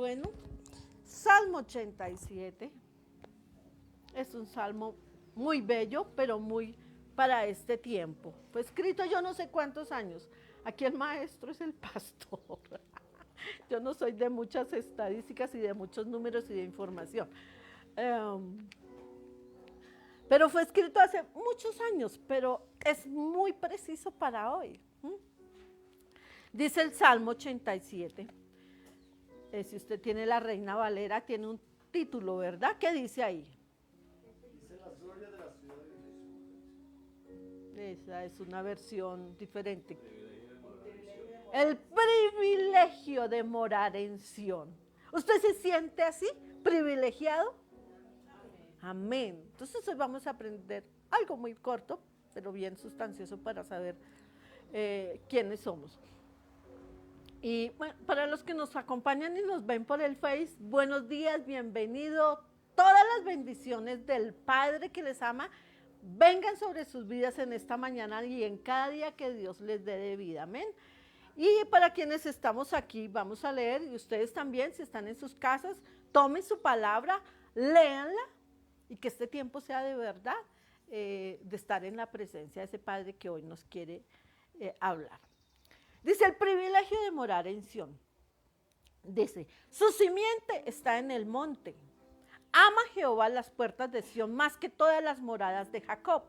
Bueno, Salmo 87 es un salmo muy bello, pero muy para este tiempo. Fue escrito yo no sé cuántos años. Aquí el maestro es el pastor. Yo no soy de muchas estadísticas y de muchos números y de información. Pero fue escrito hace muchos años, pero es muy preciso para hoy. Dice el Salmo 87. Si usted tiene la Reina Valera, tiene un título, ¿verdad? ¿Qué dice ahí? Dice las glorias de la ciudad de Jesús. Esa es una versión diferente. El privilegio de morar en Sión. ¿Usted se siente así? ¿Privilegiado? Amén. Entonces hoy vamos a aprender algo muy corto, pero bien sustancioso para saber quiénes somos. Y bueno, para los que nos acompañan y nos ven por el Face, buenos días, bienvenido. Todas las bendiciones del Padre que les ama vengan sobre sus vidas en esta mañana y en cada día que Dios les dé de vida. Amén. Y para quienes estamos aquí, vamos a leer, y ustedes también, si están en sus casas, tomen su palabra, léanla, y que este tiempo sea de verdad, de estar en la presencia de ese Padre que hoy nos quiere hablar. Dice, el privilegio de morar en Sión. Dice, su simiente está en el monte. Ama Jehová las puertas de Sión más que todas las moradas de Jacob.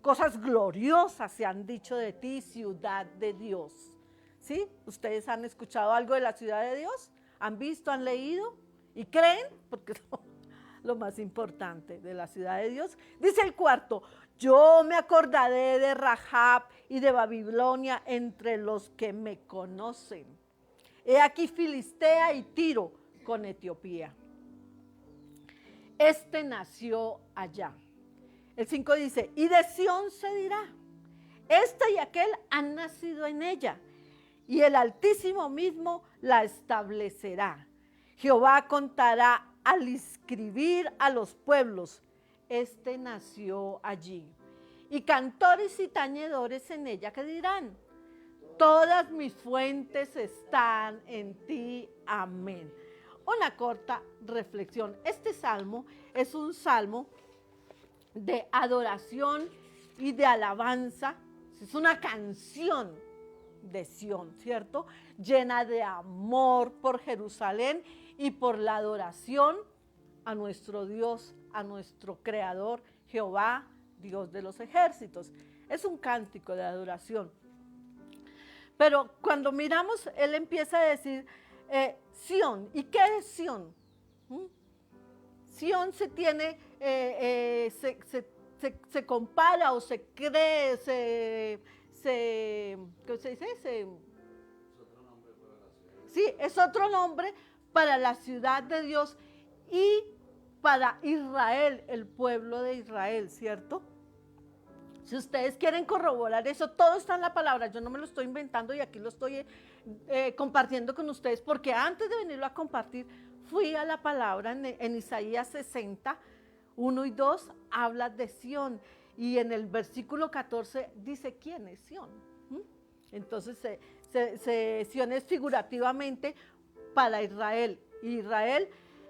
Cosas gloriosas se han dicho de ti, ciudad de Dios. ¿Sí? ¿Ustedes han escuchado algo de la ciudad de Dios? ¿Han visto, han leído? ¿Y creen? Porque es lo más importante de la ciudad de Dios. Dice el cuarto, yo me acordaré de Rahab y de Babilonia entre los que me conocen. He aquí Filistea y Tiro con Etiopía. Este nació allá. El 5 dice, y de Sión se dirá, este y aquel han nacido en ella, y el Altísimo mismo la establecerá. Jehová contará al inscribir a los pueblos, este nació allí. Y cantores y tañedores en ella que dirán, todas mis fuentes están en ti, amén. Una corta reflexión. Este salmo es un salmo de adoración y de alabanza. Es una canción de Sión, ¿cierto? Llena de amor por Jerusalén y por la adoración a nuestro Dios, a nuestro Creador, Jehová, Dios de los ejércitos. Es un cántico de adoración. Pero cuando miramos, él empieza a decir, Sión. ¿Y qué es Sión? Sión se tiene, se compara o se cree, ¿qué se dice? Sí, es otro nombre para la ciudad de Dios y para Israel, el pueblo de Israel, ¿cierto? Si ustedes quieren corroborar eso, todo está en la palabra, yo no me lo estoy inventando y aquí lo estoy compartiendo con ustedes, porque antes de venirlo a compartir, fui a la palabra en Isaías 60, 1 y 2, habla de Sión, y en el versículo 14 dice, ¿quién es Sión? Entonces, Sión es figurativamente para Israel, y Israel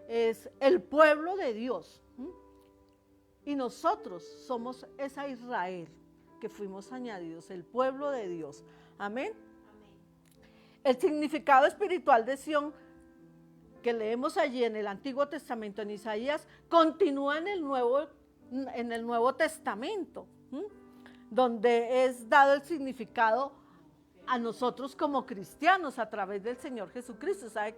es el pueblo de Dios. Y nosotros somos esa Israel que fuimos añadidos, el pueblo de Dios. Amén. El significado espiritual de Sión que leemos allí en el Antiguo Testamento, en Isaías, continúa en el Nuevo Testamento, donde es dado el significado a nosotros como cristianos a través del Señor Jesucristo. ¿Sabe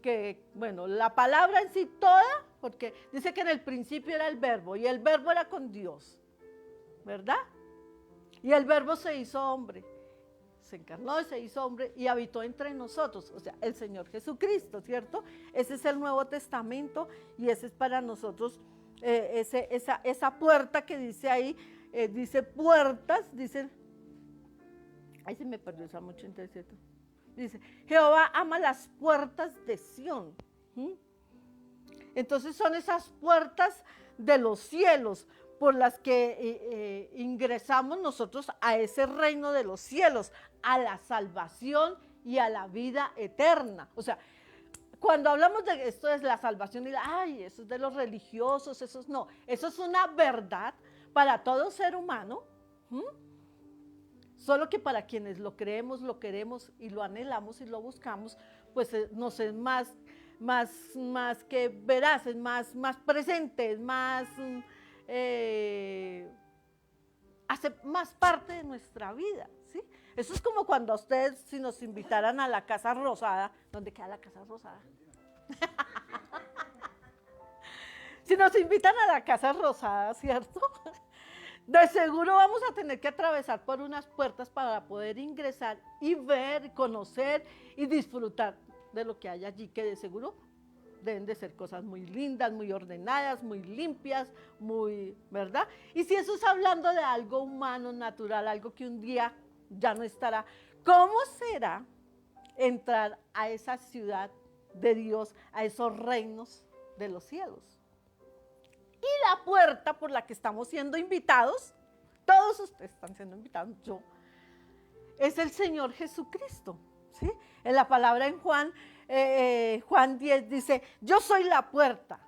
que bueno, la palabra en sí toda, porque dice que en el principio era el verbo y el verbo era con Dios, ¿verdad? Y el verbo se hizo hombre, se encarnó y se hizo hombre y habitó entre nosotros, o sea, el Señor Jesucristo, ¿cierto? Ese es el Nuevo Testamento y ese es para nosotros esa puerta que dice ahí, dice puertas, dice... Ahí se me perdió esa mucho interesante. Dice, Jehová ama las puertas de Sión. Entonces son esas puertas de los cielos por las que ingresamos nosotros a ese reino de los cielos, a la salvación y a la vida eterna. O sea, cuando hablamos de esto es la salvación, y ay, eso es de los religiosos, eso es no, eso es una verdad para todo ser humano, ¿m? Solo que para quienes lo creemos, lo queremos y lo anhelamos y lo buscamos, pues nos es más que veraz, es más presente, es más, hace más parte de nuestra vida, ¿sí? Eso es como cuando a ustedes, si nos invitaran a la Casa Rosada, ¿dónde queda la Casa Rosada? Si nos invitan a la Casa Rosada, ¿cierto? De seguro vamos a tener que atravesar por unas puertas para poder ingresar y ver, conocer y disfrutar de lo que hay allí, que de seguro deben de ser cosas muy lindas, muy ordenadas, muy limpias, muy, ¿verdad? Y si eso es hablando de algo humano, natural, algo que un día ya no estará, ¿cómo será entrar a esa ciudad de Dios, a esos reinos de los cielos? Y la puerta por la que estamos siendo invitados, todos ustedes están siendo invitados, yo, es el Señor Jesucristo, ¿sí? En la palabra en Juan 10 dice, yo soy la puerta,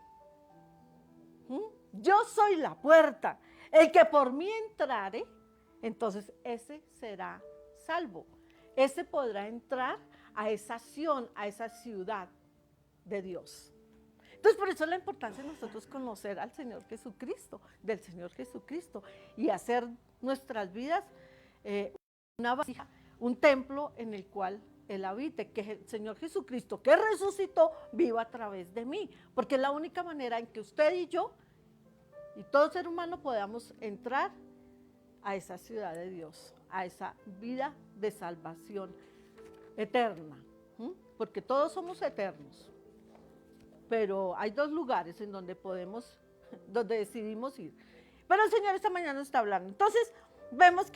yo soy la puerta, el que por mí entrare, entonces ese será salvo, ese podrá entrar a esa acción, a esa ciudad de Dios. Entonces, por eso la importancia de nosotros conocer al Señor Jesucristo, del Señor Jesucristo, y hacer nuestras vidas una vasija, un templo en el cual Él habite, que el Señor Jesucristo, que resucitó, viva a través de mí, porque es la única manera en que usted y yo, y todo ser humano, podamos entrar a esa ciudad de Dios, a esa vida de salvación eterna, porque todos somos eternos. Pero hay dos lugares en donde donde decidimos ir. Pero el Señor esta mañana nos está hablando. Entonces, vemos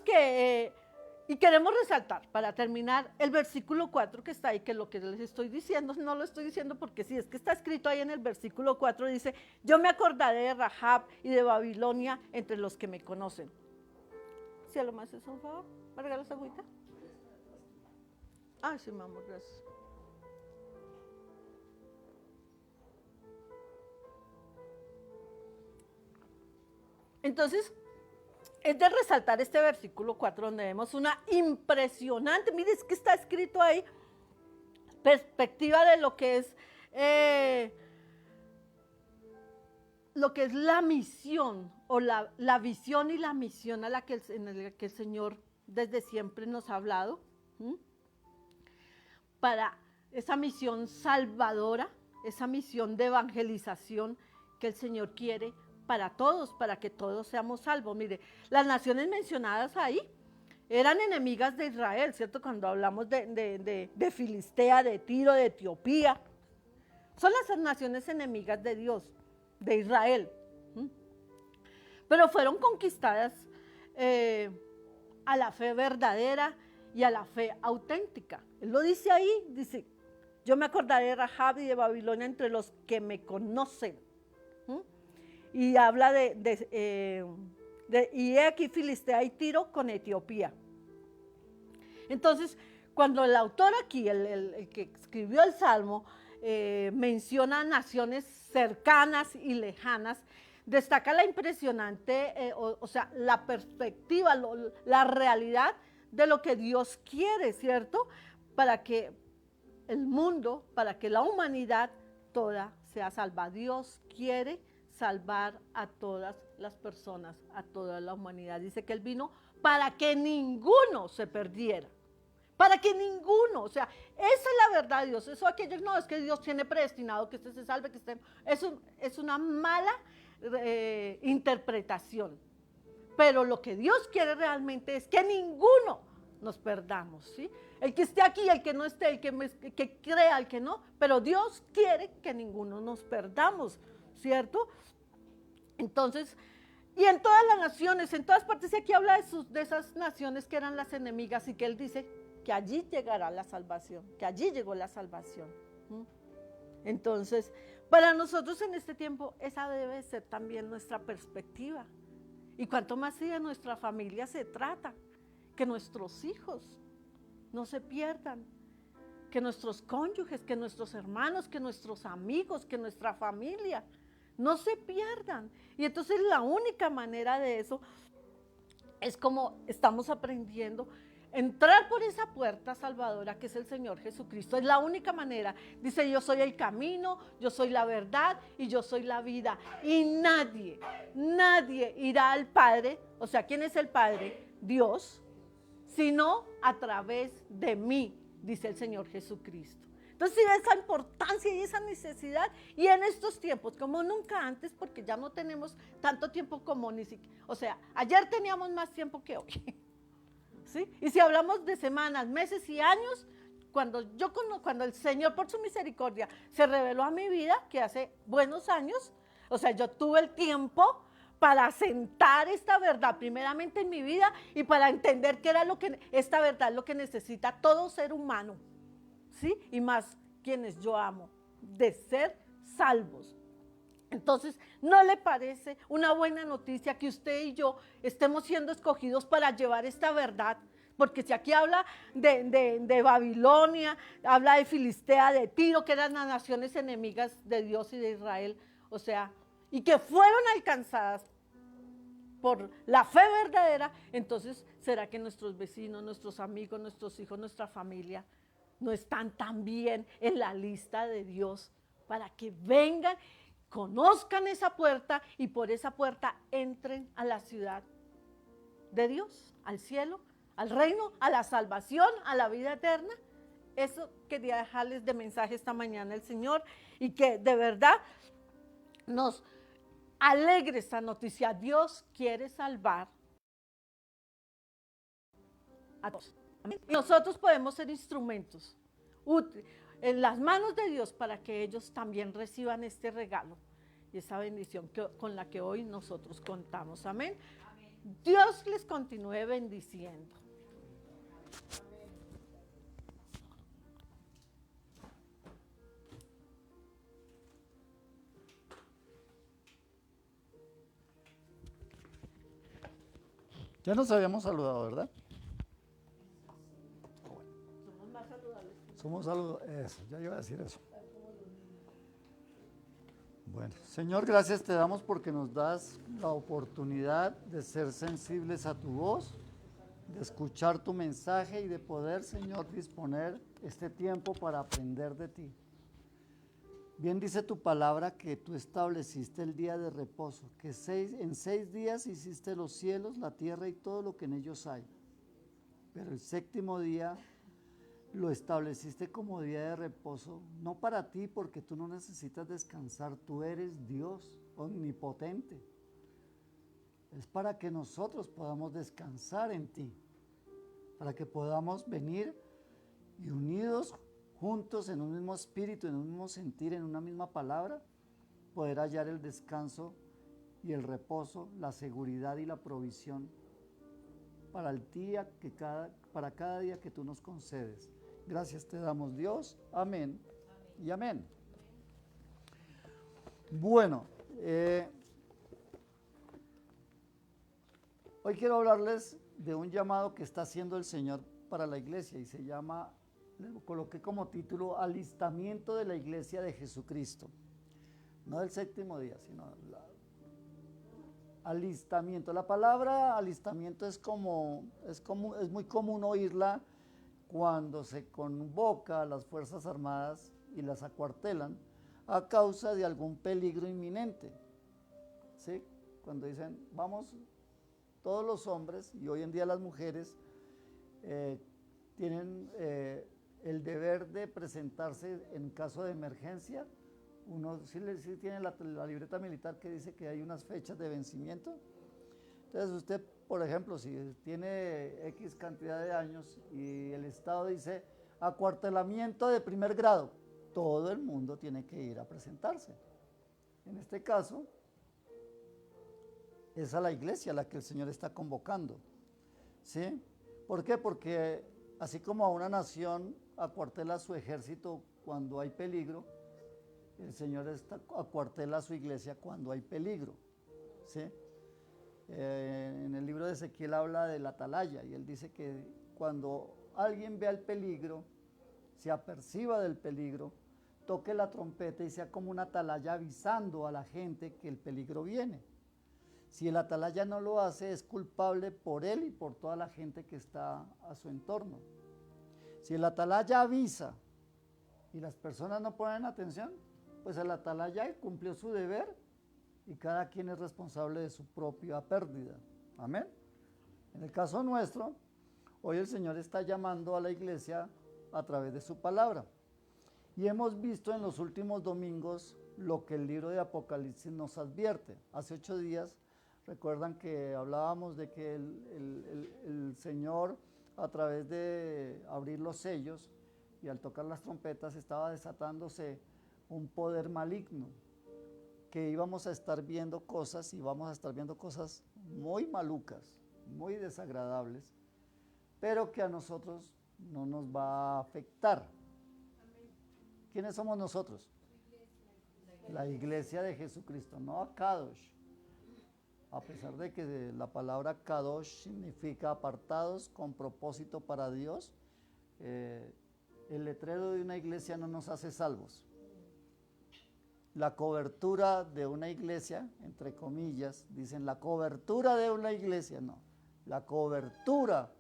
que, y queremos resaltar, para terminar, el versículo 4 que está ahí, que lo que les estoy diciendo, no lo estoy diciendo porque sí, es que está escrito ahí en el versículo 4, dice, yo me acordaré de Rahab y de Babilonia entre los que me conocen. ¿Sí a lo más es un favor? ¿Me regalas agüita? Ay, sí, mi amor, gracias. Entonces, es de resaltar este versículo 4 donde vemos una impresionante, mire, es que está escrito ahí, perspectiva de lo que es la misión o la visión y la misión en la que el Señor desde siempre nos ha hablado, para esa misión salvadora, esa misión de evangelización que el Señor quiere para todos, para que todos seamos salvos. Mire, las naciones mencionadas ahí eran enemigas de Israel, ¿cierto? Cuando hablamos de Filistea, de Tiro, de Etiopía, son las naciones enemigas de Dios, de Israel. Pero fueron conquistadas a la fe verdadera y a la fe auténtica. Él lo dice ahí, dice, yo me acordaré de Rahab y de Babilonia entre los que me conocen. Y habla y he aquí Filistea y Tiro con Etiopía. Entonces, cuando el autor aquí, el que escribió el Salmo, menciona naciones cercanas y lejanas, destaca la impresionante, o sea, la perspectiva, la realidad de lo que Dios quiere, ¿cierto? Para que el mundo, para que la humanidad toda sea salva. Dios quiere salvar a todas las personas, a toda la humanidad. Dice que Él vino para que ninguno se perdiera. Para que ninguno, o sea, esa es la verdad de Dios. Eso aquellos no, es que Dios tiene predestinado que usted se salve, que usted... Es una mala interpretación. Pero lo que Dios quiere realmente es que ninguno nos perdamos, ¿sí? El que esté aquí, el que no esté, el que crea, el que no, pero Dios quiere que ninguno nos perdamos, ¿cierto? Entonces, y en todas las naciones, en todas partes, y aquí habla de esas naciones que eran las enemigas y que Él dice que allí llegará la salvación, que allí llegó la salvación. Entonces, para nosotros en este tiempo, esa debe ser también nuestra perspectiva. Y cuanto más si de nuestra familia se trata, que nuestros hijos no se pierdan, que nuestros cónyuges, que nuestros hermanos, que nuestros amigos, que nuestra familia no se pierdan. Y entonces la única manera de eso es como estamos aprendiendo. Entrar por esa puerta salvadora que es el Señor Jesucristo es la única manera. Dice, yo soy el camino, yo soy la verdad y yo soy la vida. Y nadie irá al Padre, o sea, ¿quién es el Padre? Dios, sino a través de mí, dice el Señor Jesucristo. Entonces, esa importancia y esa necesidad, y en estos tiempos, como nunca antes, porque ya no tenemos tanto tiempo como ni siquiera, o sea, ayer teníamos más tiempo que hoy. ¿Sí? Y si hablamos de semanas, meses y años, cuando el Señor por su misericordia se reveló a mi vida, que hace buenos años, o sea, yo tuve el tiempo para asentar esta verdad primeramente en mi vida y para entender que era esta verdad lo que necesita todo ser humano, ¿sí? Y más quienes yo amo, de ser salvos. Entonces, ¿no le parece una buena noticia que usted y yo estemos siendo escogidos para llevar esta verdad? Porque si aquí habla de Babilonia, habla de Filistea, de Tiro, que eran las naciones enemigas de Dios y de Israel, o sea, y que fueron alcanzadas por la fe verdadera, entonces, ¿será que nuestros vecinos, nuestros amigos, nuestros hijos, nuestra familia no están también en la lista de Dios para que vengan, conozcan esa puerta y por esa puerta entren a la ciudad de Dios, al cielo, al reino, a la salvación, a la vida eterna? Eso quería dejarles de mensaje esta mañana el Señor, y que de verdad nos alegre esta noticia. Dios quiere salvar a todos. Y nosotros podemos ser instrumentos útiles en las manos de Dios para que ellos también reciban este regalo y esa bendición con la que hoy nosotros contamos. Amén. Dios les continúe bendiciendo. Ya nos habíamos saludado, ¿verdad? Somos más saludables. Somos saludables. Eso, ya iba a decir eso. Bueno, Señor, gracias te damos porque nos das la oportunidad de ser sensibles a tu voz, de escuchar tu mensaje y de poder, Señor, disponer este tiempo para aprender de ti. Bien dice tu palabra que tú estableciste el día de reposo, que en 6 días hiciste los cielos, la tierra y todo lo que en ellos hay. Pero el séptimo día lo estableciste como día de reposo, no para ti, porque tú no necesitas descansar, tú eres Dios omnipotente. Es para que nosotros podamos descansar en ti, para que podamos venir y unidos juntos en un mismo espíritu, en un mismo sentir, en una misma palabra, poder hallar el descanso y el reposo, la seguridad y la provisión para el día para cada día que tú nos concedes. Gracias te damos, Dios. Amén y amén. Bueno, hoy quiero hablarles de un llamado que está haciendo el Señor para la iglesia y se llama, le coloqué como título, Alistamiento de la Iglesia de Jesucristo. No del séptimo día, sino alistamiento. La palabra alistamiento es muy común oírla cuando se convoca a las Fuerzas Armadas y las acuartelan a causa de algún peligro inminente. ¿Sí? Cuando dicen, vamos, todos los hombres y hoy en día las mujeres tienen el deber de presentarse en caso de emergencia. Uno sí tiene la libreta militar que dice que hay unas fechas de vencimiento. Entonces usted, por ejemplo, si tiene X cantidad de años y el Estado dice acuartelamiento de primer grado, todo el mundo tiene que ir a presentarse. En este caso, es a la iglesia a la que el Señor está convocando. ¿Sí? ¿Por qué? Porque así como a una nación acuartela su ejército cuando hay peligro, el Señor acuartela su iglesia cuando hay peligro. ¿Sí? En el libro de Ezequiel habla de la atalaya y él dice que cuando alguien vea el peligro, se aperciba del peligro, toque la trompeta y sea como una atalaya avisando a la gente que el peligro viene. Si el atalaya no lo hace, es culpable por él y por toda la gente que está a su entorno. Si el atalaya avisa y las personas no ponen atención, pues el atalaya cumplió su deber y cada quien es responsable de su propia pérdida. Amén. En el caso nuestro, hoy el Señor está llamando a la iglesia a través de su palabra. Y hemos visto en los últimos domingos lo que el libro de Apocalipsis nos advierte. Hace 8 días, recuerdan que hablábamos de que el Señor, a través de abrir los sellos y al tocar las trompetas, estaba desatándose un poder maligno, que íbamos a estar viendo cosas y vamos a estar viendo cosas muy malucas, muy desagradables, pero que a nosotros no nos va a afectar. ¿Quiénes somos nosotros? La iglesia de Jesucristo, no Kadosh. A pesar de que la palabra Kadosh significa apartados con propósito para Dios, el letrero de una iglesia no nos hace salvos. La cobertura de una iglesia, entre comillas, dicen la cobertura de una iglesia, no. La cobertura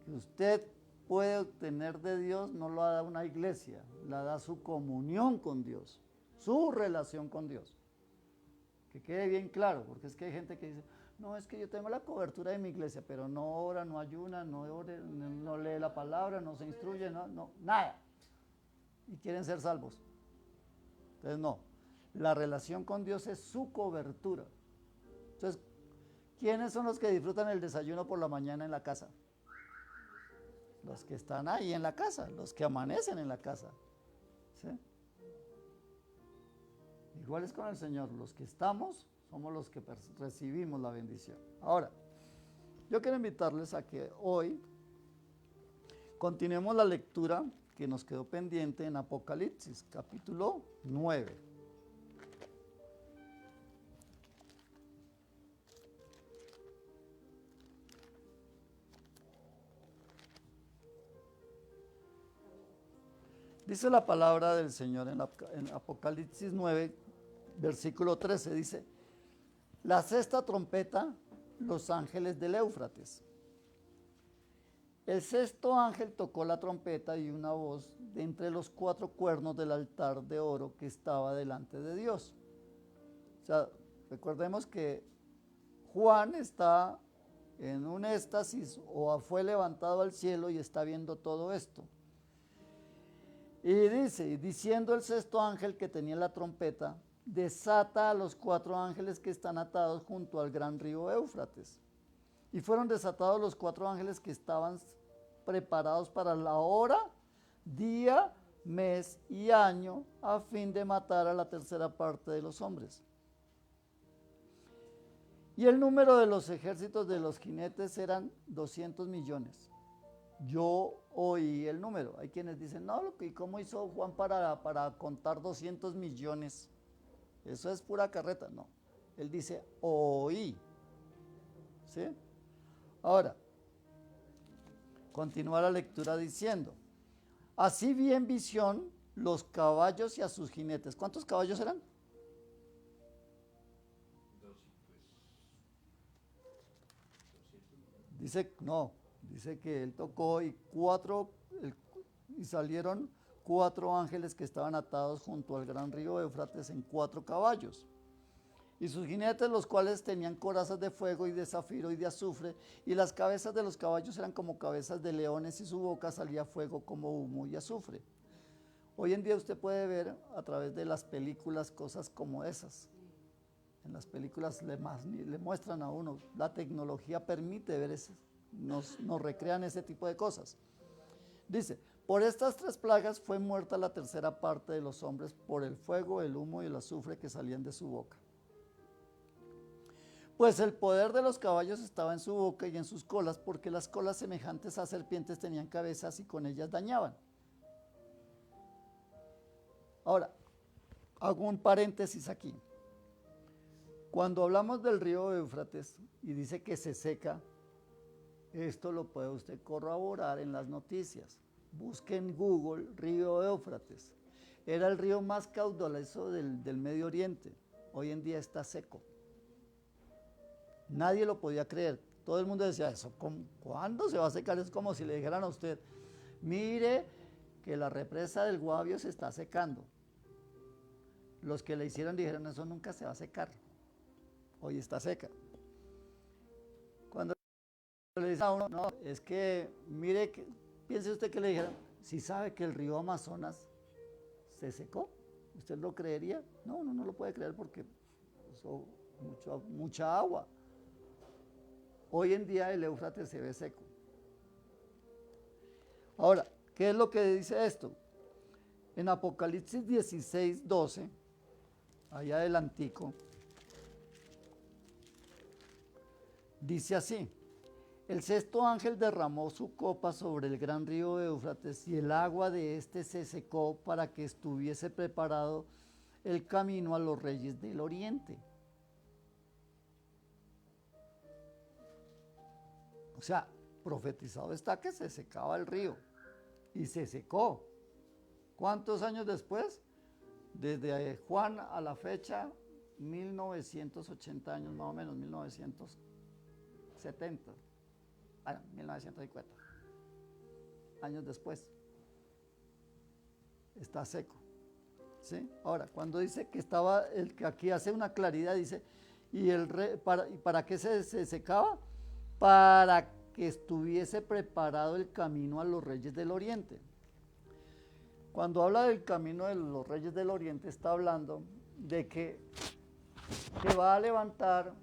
que usted puede obtener de Dios no lo da una iglesia, la da su comunión con Dios, su relación con Dios. Que quede bien claro, porque es que hay gente que dice, no, es que yo tengo la cobertura de mi iglesia, pero no ora, no ayuna, no lee la palabra, no se instruye, no, nada. Y quieren ser salvos. Entonces no, la relación con Dios es su cobertura. Entonces, ¿quiénes son los que disfrutan el desayuno por la mañana en la casa? Los que están ahí en la casa, los que amanecen en la casa. ¿Sí? Igual es con el Señor, los que estamos somos los que recibimos la bendición. Ahora, yo quiero invitarles a que hoy continuemos la lectura que nos quedó pendiente en Apocalipsis, capítulo 9. Dice la palabra del Señor en Apocalipsis 9, versículo 13, dice, la sexta trompeta, los ángeles del Éufrates. El sexto ángel tocó la trompeta y una voz de entre los 4 cuernos del altar de oro que estaba delante de Dios. O sea, recordemos que Juan está en un éxtasis o fue levantado al cielo y está viendo todo esto. Y dice, diciendo el sexto ángel que tenía la trompeta, desata a los 4 ángeles que están atados junto al gran río Éufrates. Y fueron desatados los 4 ángeles que estaban preparados para la hora, día, mes y año, a fin de matar a la tercera parte de los hombres. Y el número de los ejércitos de los jinetes eran 200 millones. Yo oí el número. Hay quienes dicen, no, ¿y cómo hizo Juan para contar 200 millones? Eso es pura carreta. No, él dice, oí. ¿Sí? Ahora, continúa la lectura diciendo, así vi en visión los caballos y a sus jinetes. ¿Cuántos caballos eran? Dice, no, dice que él tocó y salieron 4 ángeles que estaban atados junto al gran río Éufrates en 4 caballos. Y sus jinetes, los cuales tenían corazas de fuego y de zafiro y de azufre, y las cabezas de los caballos eran como cabezas de leones, y su boca salía fuego como humo y azufre. Hoy en día usted puede ver a través de las películas cosas como esas. En las películas le muestran a uno, la tecnología permite ver eso, nos recrean ese tipo de cosas. Dice, por estas 3 plagas fue muerta la tercera parte de los hombres por el fuego, el humo y el azufre que salían de su boca. Pues el poder de los caballos estaba en su boca y en sus colas, porque las colas semejantes a serpientes tenían cabezas y con ellas dañaban. Ahora, hago un paréntesis aquí. Cuando hablamos del río Éufrates y dice que se seca, esto lo puede usted corroborar en las noticias. Busque en Google río Éufrates. Era el río más caudaloso del Medio Oriente. Hoy en día está seco. Nadie lo podía creer. Todo el mundo decía, eso, ¿cuándo se va a secar? Es como si le dijeran a usted, mire que la represa del Guavio se está secando. Los que le hicieron dijeron, eso nunca se va a secar. Hoy está seca. Cuando le dicen a uno, no, es que, mire, piense usted que le dijeron, si sabe que el río Amazonas se secó, ¿usted lo creería? No, uno no lo puede creer porque usó mucha agua. Hoy en día el Éufrates se ve seco. Ahora, ¿qué es lo que dice esto? En Apocalipsis 16, 12, allá adelantico, dice así, el sexto ángel derramó su copa sobre el gran río Éufrates y el agua de éste se secó para que estuviese preparado el camino a los reyes del oriente. O sea, profetizado está que se secaba el río y se secó. ¿Cuántos años después? Desde Juan a la fecha, 1980 años más o menos, 1970. Bueno, 1950. Años después. Está seco. ¿Sí? Ahora, cuando dice que estaba, el que aquí hace una claridad, dice, ¿y para qué se secaba? Para que estuviese preparado el camino a los reyes del oriente. Cuando habla del camino de los reyes del oriente, está hablando de que se va a levantar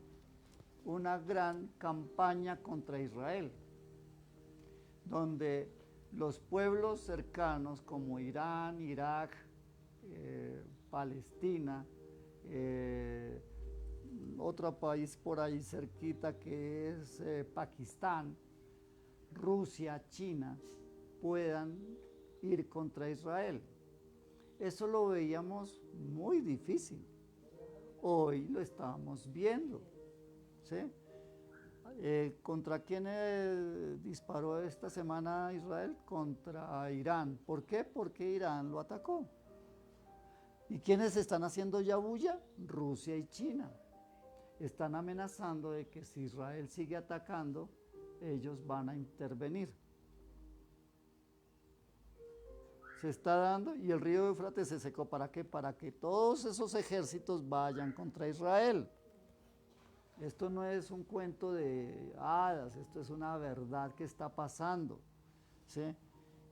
una gran campaña contra Israel, donde los pueblos cercanos como Irán, Irak, Palestina, otro país por ahí cerquita que es Pakistán, Rusia, China, puedan ir contra Israel. Eso lo veíamos muy difícil. Hoy lo estamos viendo. ¿Sí? ¿Contra quién disparó esta semana Israel? Contra Irán. ¿Por qué? Porque Irán lo atacó. ¿Y quiénes están haciendo ya bulla? Rusia y China. Están amenazando de que si Israel sigue atacando, ellos van a intervenir. Se está dando y el río Éufrates se secó. ¿Para qué? Para que todos esos ejércitos vayan contra Israel. Esto no es un cuento de hadas, esto es una verdad que está pasando. ¿Sí?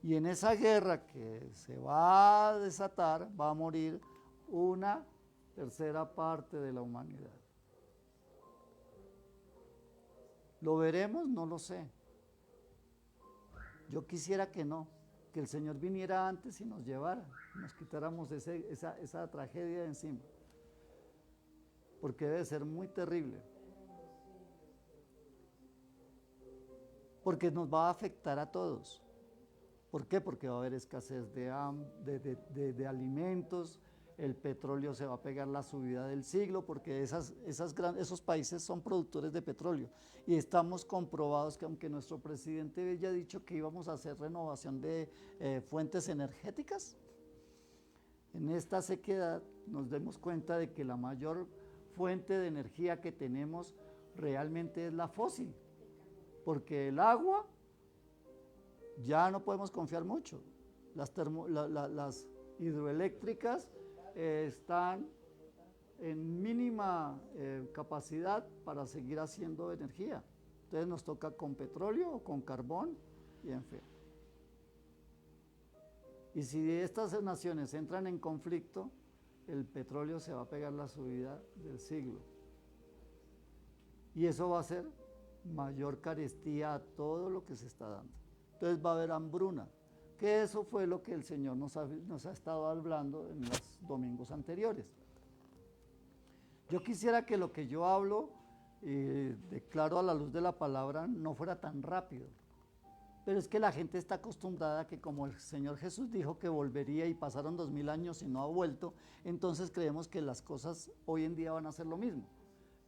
Y en esa guerra que se va a desatar, va a morir una tercera parte de la humanidad. ¿Lo veremos? No lo sé. Yo quisiera que no, que el Señor viniera antes y nos llevara, nos quitáramos esa tragedia de encima, porque debe ser muy terrible, porque nos va a afectar a todos. ¿Por qué? Porque va a haber escasez de alimentos, el petróleo se va a pegar la subida del siglo, porque esos países son productores de petróleo. Y estamos comprobados que aunque nuestro presidente haya dicho que íbamos a hacer renovación de fuentes energéticas, en esta sequedad nos demos cuenta de que la mayor fuente de energía que tenemos realmente es la fósil, porque el agua ya no podemos confiar mucho. Las hidroeléctricas están en mínima capacidad para seguir haciendo energía. Entonces nos toca con petróleo o con carbón y en fin. Y si estas naciones entran en conflicto, el petróleo se va a pegar la subida del siglo. Y eso va a ser mayor carestía a todo lo que se está dando. Entonces va a haber hambruna, que eso fue lo que el Señor nos ha estado hablando en los domingos anteriores. Yo quisiera que lo que yo hablo, declaro a la luz de la palabra, no fuera tan rápido. Pero es que la gente está acostumbrada a que como el Señor Jesús dijo que volvería y pasaron 2000 años y no ha vuelto, entonces creemos que las cosas hoy en día van a ser lo mismo.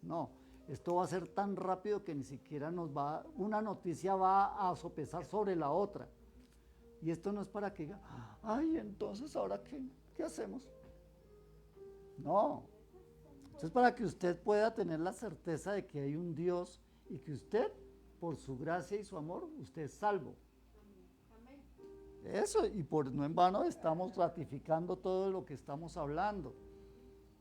No, esto va a ser tan rápido que ni siquiera una noticia va a sopesar sobre la otra. Y esto no es para que diga, ay, entonces, ¿ahora qué hacemos? No. Esto es para que usted pueda tener la certeza de que hay un Dios y que usted, por su gracia y su amor, usted es salvo. Eso, y por no en vano estamos ratificando todo lo que estamos hablando,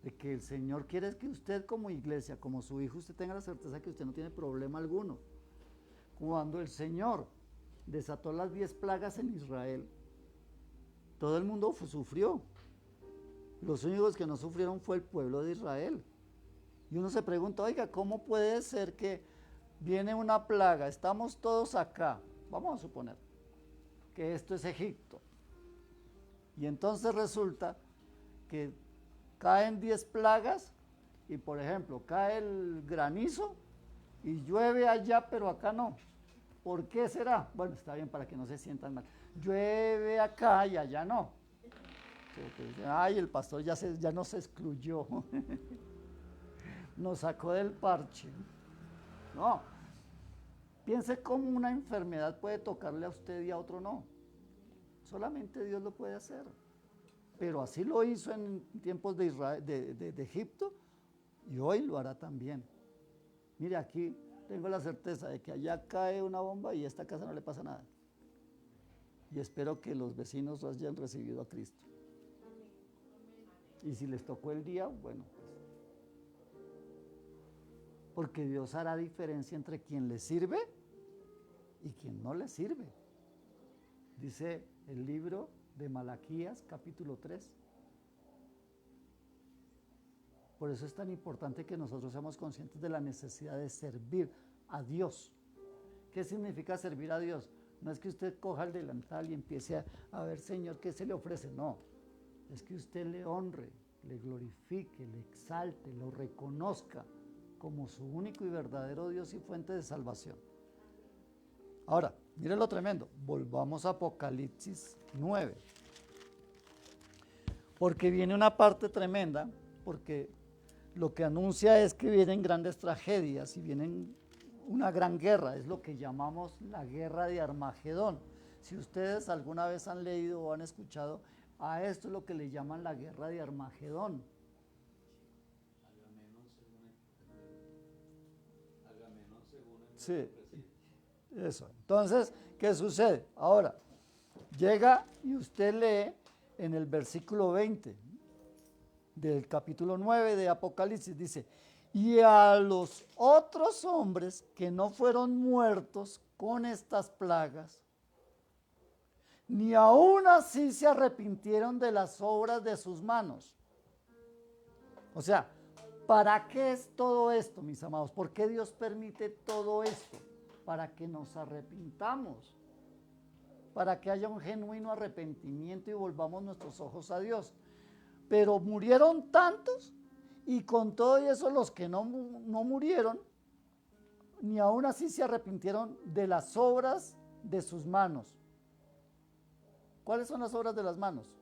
de que el Señor quiere que usted como iglesia, como su hijo, usted tenga la certeza que usted no tiene problema alguno. Cuando el Señor desató las 10 plagas en Israel, todo el mundo sufrió. Los únicos que no sufrieron fue el pueblo de Israel. Y uno se pregunta, oiga, ¿cómo puede ser que viene una plaga? Estamos todos acá, vamos a suponer que esto es Egipto. Y entonces resulta que caen 10 plagas y, por ejemplo, cae el granizo y llueve allá, pero acá no. ¿Por qué será? Bueno, está bien para que no se sientan mal. Llueve acá y allá no. Ay, el pastor ya nos excluyó. Nos sacó del parche. No. Piense cómo una enfermedad puede tocarle a usted y a otro no. Solamente Dios lo puede hacer. Pero así lo hizo en tiempos de Israel, de Egipto, y hoy lo hará también. Mire, aquí tengo la certeza de que allá cae una bomba y a esta casa no le pasa nada. Y espero que los vecinos hayan recibido a Cristo. Y si les tocó el día, bueno, pues. Porque Dios hará diferencia entre quien le sirve y quien no le sirve. Dice el libro de Malaquías, capítulo 3. Por eso es tan importante que nosotros seamos conscientes de la necesidad de servir a Dios. ¿Qué significa servir a Dios? No es que usted coja el delantal y empiece a ver, Señor, ¿qué se le ofrece? No, es que usted le honre, le glorifique, le exalte, lo reconozca como su único y verdadero Dios y fuente de salvación. Ahora, mire lo tremendo, volvamos a Apocalipsis 9, porque viene una parte tremenda, porque lo que anuncia es que vienen grandes tragedias y vienen una gran guerra, es lo que llamamos la guerra de Armagedón. Si ustedes alguna vez han leído o han escuchado, a esto es lo que le llaman la guerra de Armagedón. Sí, eso. Entonces, ¿qué sucede? Ahora, llega y usted lee en el versículo 20 del capítulo 9 de Apocalipsis, dice, y a los otros hombres que no fueron muertos con estas plagas, ni aún así se arrepintieron de las obras de sus manos. O sea, ¿para qué es todo esto, mis amados? ¿Por qué Dios permite todo esto? Para que nos arrepintamos, para que haya un genuino arrepentimiento y volvamos nuestros ojos a Dios. Pero murieron tantos, y con todo eso los que no murieron, ni aún así se arrepintieron de las obras de sus manos. ¿Cuáles son las obras de las manos?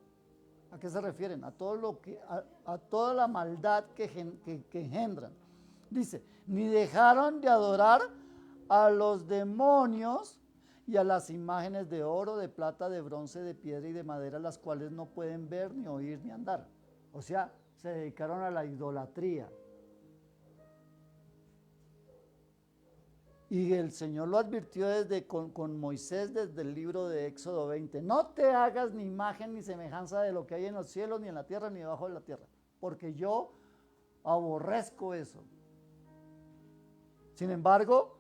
¿A qué se refieren? A todo lo que, a toda la maldad que engendran. Dice, ni dejaron de adorar a los demonios y a las imágenes de oro, de plata, de bronce, de piedra y de madera, las cuales no pueden ver, ni oír, ni andar. O sea, se dedicaron a la idolatría. Y el Señor lo advirtió con Moisés desde el libro de Éxodo 20. No te hagas ni imagen ni semejanza de lo que hay en los cielos, ni en la tierra, ni debajo de la tierra, porque yo aborrezco eso. Sin embargo,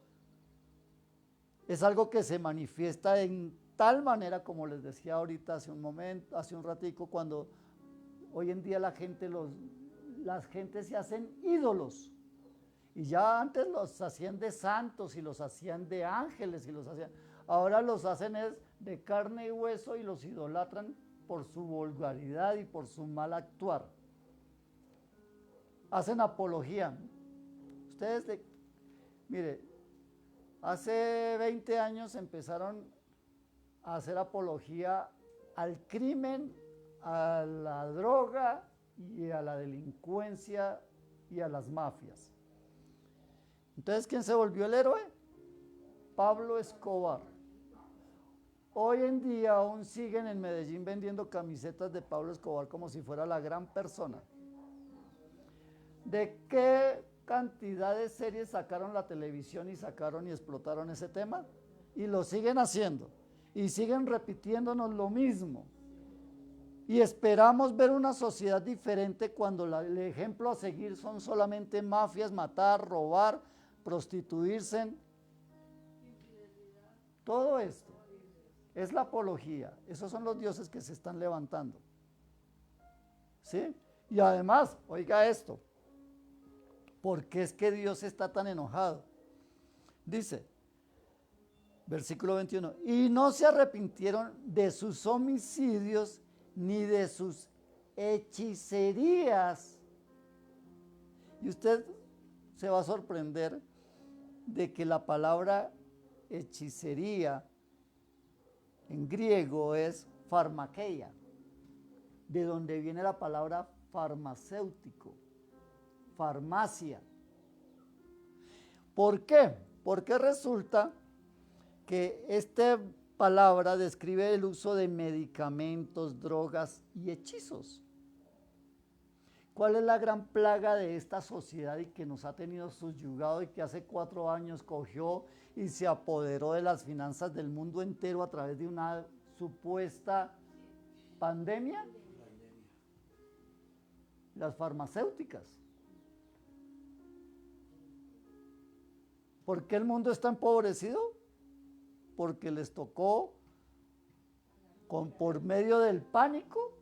es algo que se manifiesta en tal manera, como les decía ahorita hace un ratico, cuando hoy en día las gentes se hacen ídolos. Y ya antes los hacían de santos y los hacían de ángeles y ahora los hacen es de carne y hueso y los idolatran por su vulgaridad y por su mal actuar. Hacen apología. Mire, hace 20 años empezaron a hacer apología al crimen, a la droga y a la delincuencia y a las mafias. Entonces, ¿quién se volvió el héroe? Pablo Escobar. hoy en día aún siguen en Medellín vendiendo camisetas de Pablo Escobar como si fuera la gran persona. ¿De qué cantidad de series sacaron la televisión y sacaron y explotaron ese tema? Y lo siguen haciendo. Y siguen repitiéndonos lo mismo. Y esperamos ver una sociedad diferente cuando el ejemplo a seguir son solamente mafias, matar, robar, prostituirse. Todo esto es la apología. Esos son los dioses que se están levantando. ¿Sí? Y además, oiga esto. ¿Por qué es que Dios está tan enojado? Dice, versículo 21, y no se arrepintieron de sus homicidios ni de sus hechicerías. Y usted se va a sorprender de que la palabra hechicería en griego es farmakeia, de donde viene la palabra farmacéutico, farmacia. ¿Por qué? Porque resulta que esta palabra describe el uso de medicamentos, drogas y hechizos. ¿Cuál es la gran plaga de esta sociedad y que nos ha tenido subyugado y que hace 4 años cogió y se apoderó de las finanzas del mundo entero a través de una supuesta pandemia? Las farmacéuticas. ¿Por qué el mundo está empobrecido? Porque les tocó, por medio del pánico,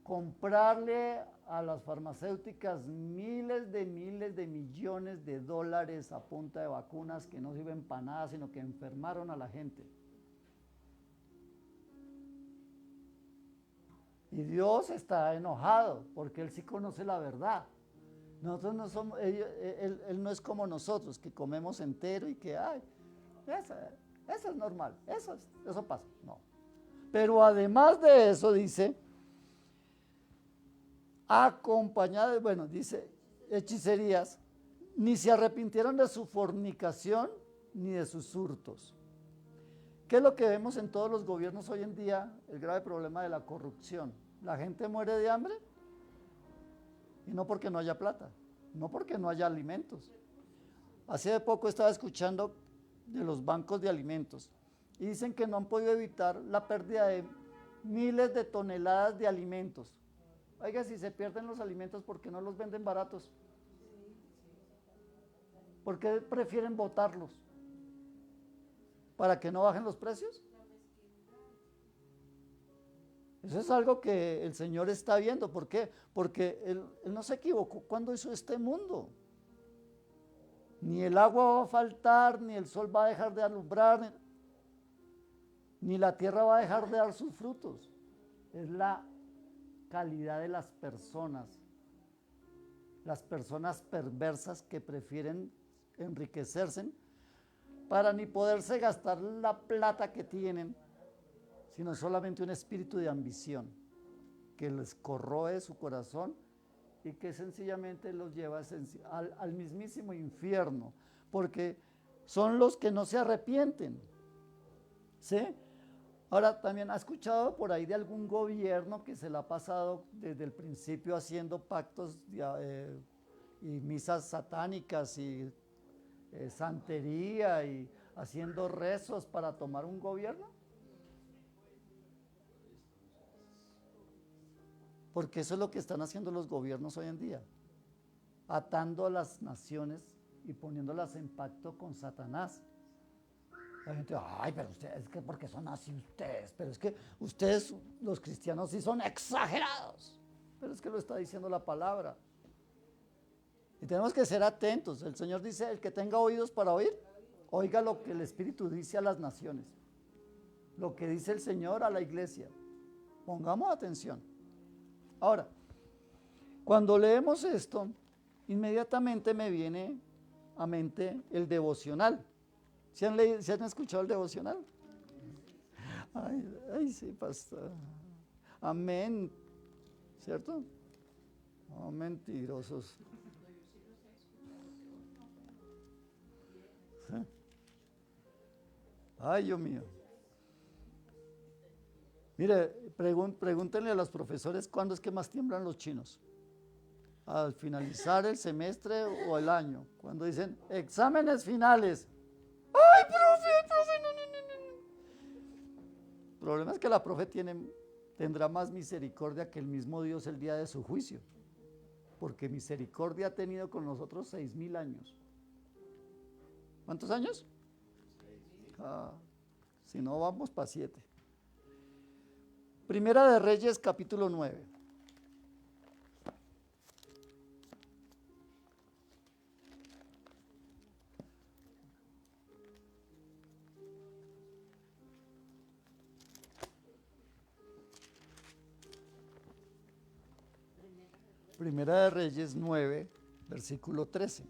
comprarle a las farmacéuticas miles de millones de dólares a punta de vacunas que no sirven para nada, sino que enfermaron a la gente. Y Dios está enojado porque Él sí conoce la verdad. Nosotros no somos, él no es como nosotros, que comemos entero y que, ay, eso es normal, eso pasa. No. Pero además de eso, dice, acompañado, bueno, dice, hechicerías, ni se arrepintieron de su fornicación ni de sus hurtos. ¿Qué es lo que vemos en todos los gobiernos hoy en día? El grave problema de la corrupción. La gente muere de hambre y no porque no haya plata, no porque no haya alimentos. Hace poco estaba escuchando de los bancos de alimentos y dicen que no han podido evitar la pérdida de miles de toneladas de alimentos. Oiga, si se pierden los alimentos, ¿por qué no los venden baratos? ¿Por qué prefieren botarlos? ¿Para que no bajen los precios? Eso es algo que el Señor está viendo. ¿Por qué? Porque Él no se equivocó cuando hizo este mundo. Ni el agua va a faltar, ni el sol va a dejar de alumbrar, ni la tierra va a dejar de dar sus frutos. Es la calidad de las personas perversas que prefieren enriquecerse para ni poderse gastar la plata que tienen, sino solamente un espíritu de ambición que les corroe su corazón y que sencillamente los lleva al mismísimo infierno, porque son los que no se arrepienten. ¿Sí? Ahora, también ha escuchado por ahí de algún gobierno que se le ha pasado desde el principio haciendo pactos y misas satánicas y santería y haciendo rezos para tomar un gobierno. Porque eso es lo que están haciendo los gobiernos hoy en día, atando a las naciones y poniéndolas en pacto con Satanás. La gente, ay, pero ustedes, es que porque son así ustedes, pero es que ustedes, los cristianos, sí son exagerados. Pero es que lo está diciendo la palabra. Y tenemos que ser atentos. El Señor dice, el que tenga oídos para oír, oiga lo que el Espíritu dice a las naciones. Lo que dice el Señor a la iglesia. Pongamos atención. Ahora, cuando leemos esto, inmediatamente me viene a mente el devocional. ¿Se han escuchado el devocional? Ay, sí, pastor. Amén. ¿Cierto? Oh, mentirosos. ¿Sí? Ay, Dios mío. Mire, pregúntenle a los profesores cuándo es que más tiemblan los chinos. Al finalizar el semestre o el año. Cuando dicen exámenes finales. ¡Ay, profe, no, no, no, no! El problema es que la profe tendrá más misericordia que el mismo Dios el día de su juicio. Porque misericordia ha tenido con nosotros 6.000 años. ¿Cuántos años? Si no, vamos para 7. Primera de Reyes, capítulo 9. Primera de Reyes 9, versículo 13.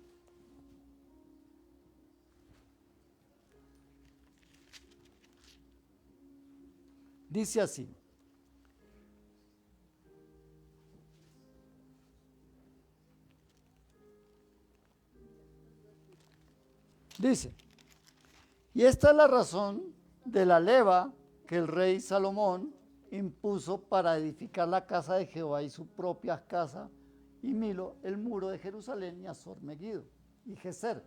Dice así. Dice, y esta es la razón de la leva que el rey Salomón impuso para edificar la casa de Jehová y su propia casa, y Milo, el muro de Jerusalén, y Azor Megiddo, y Geser.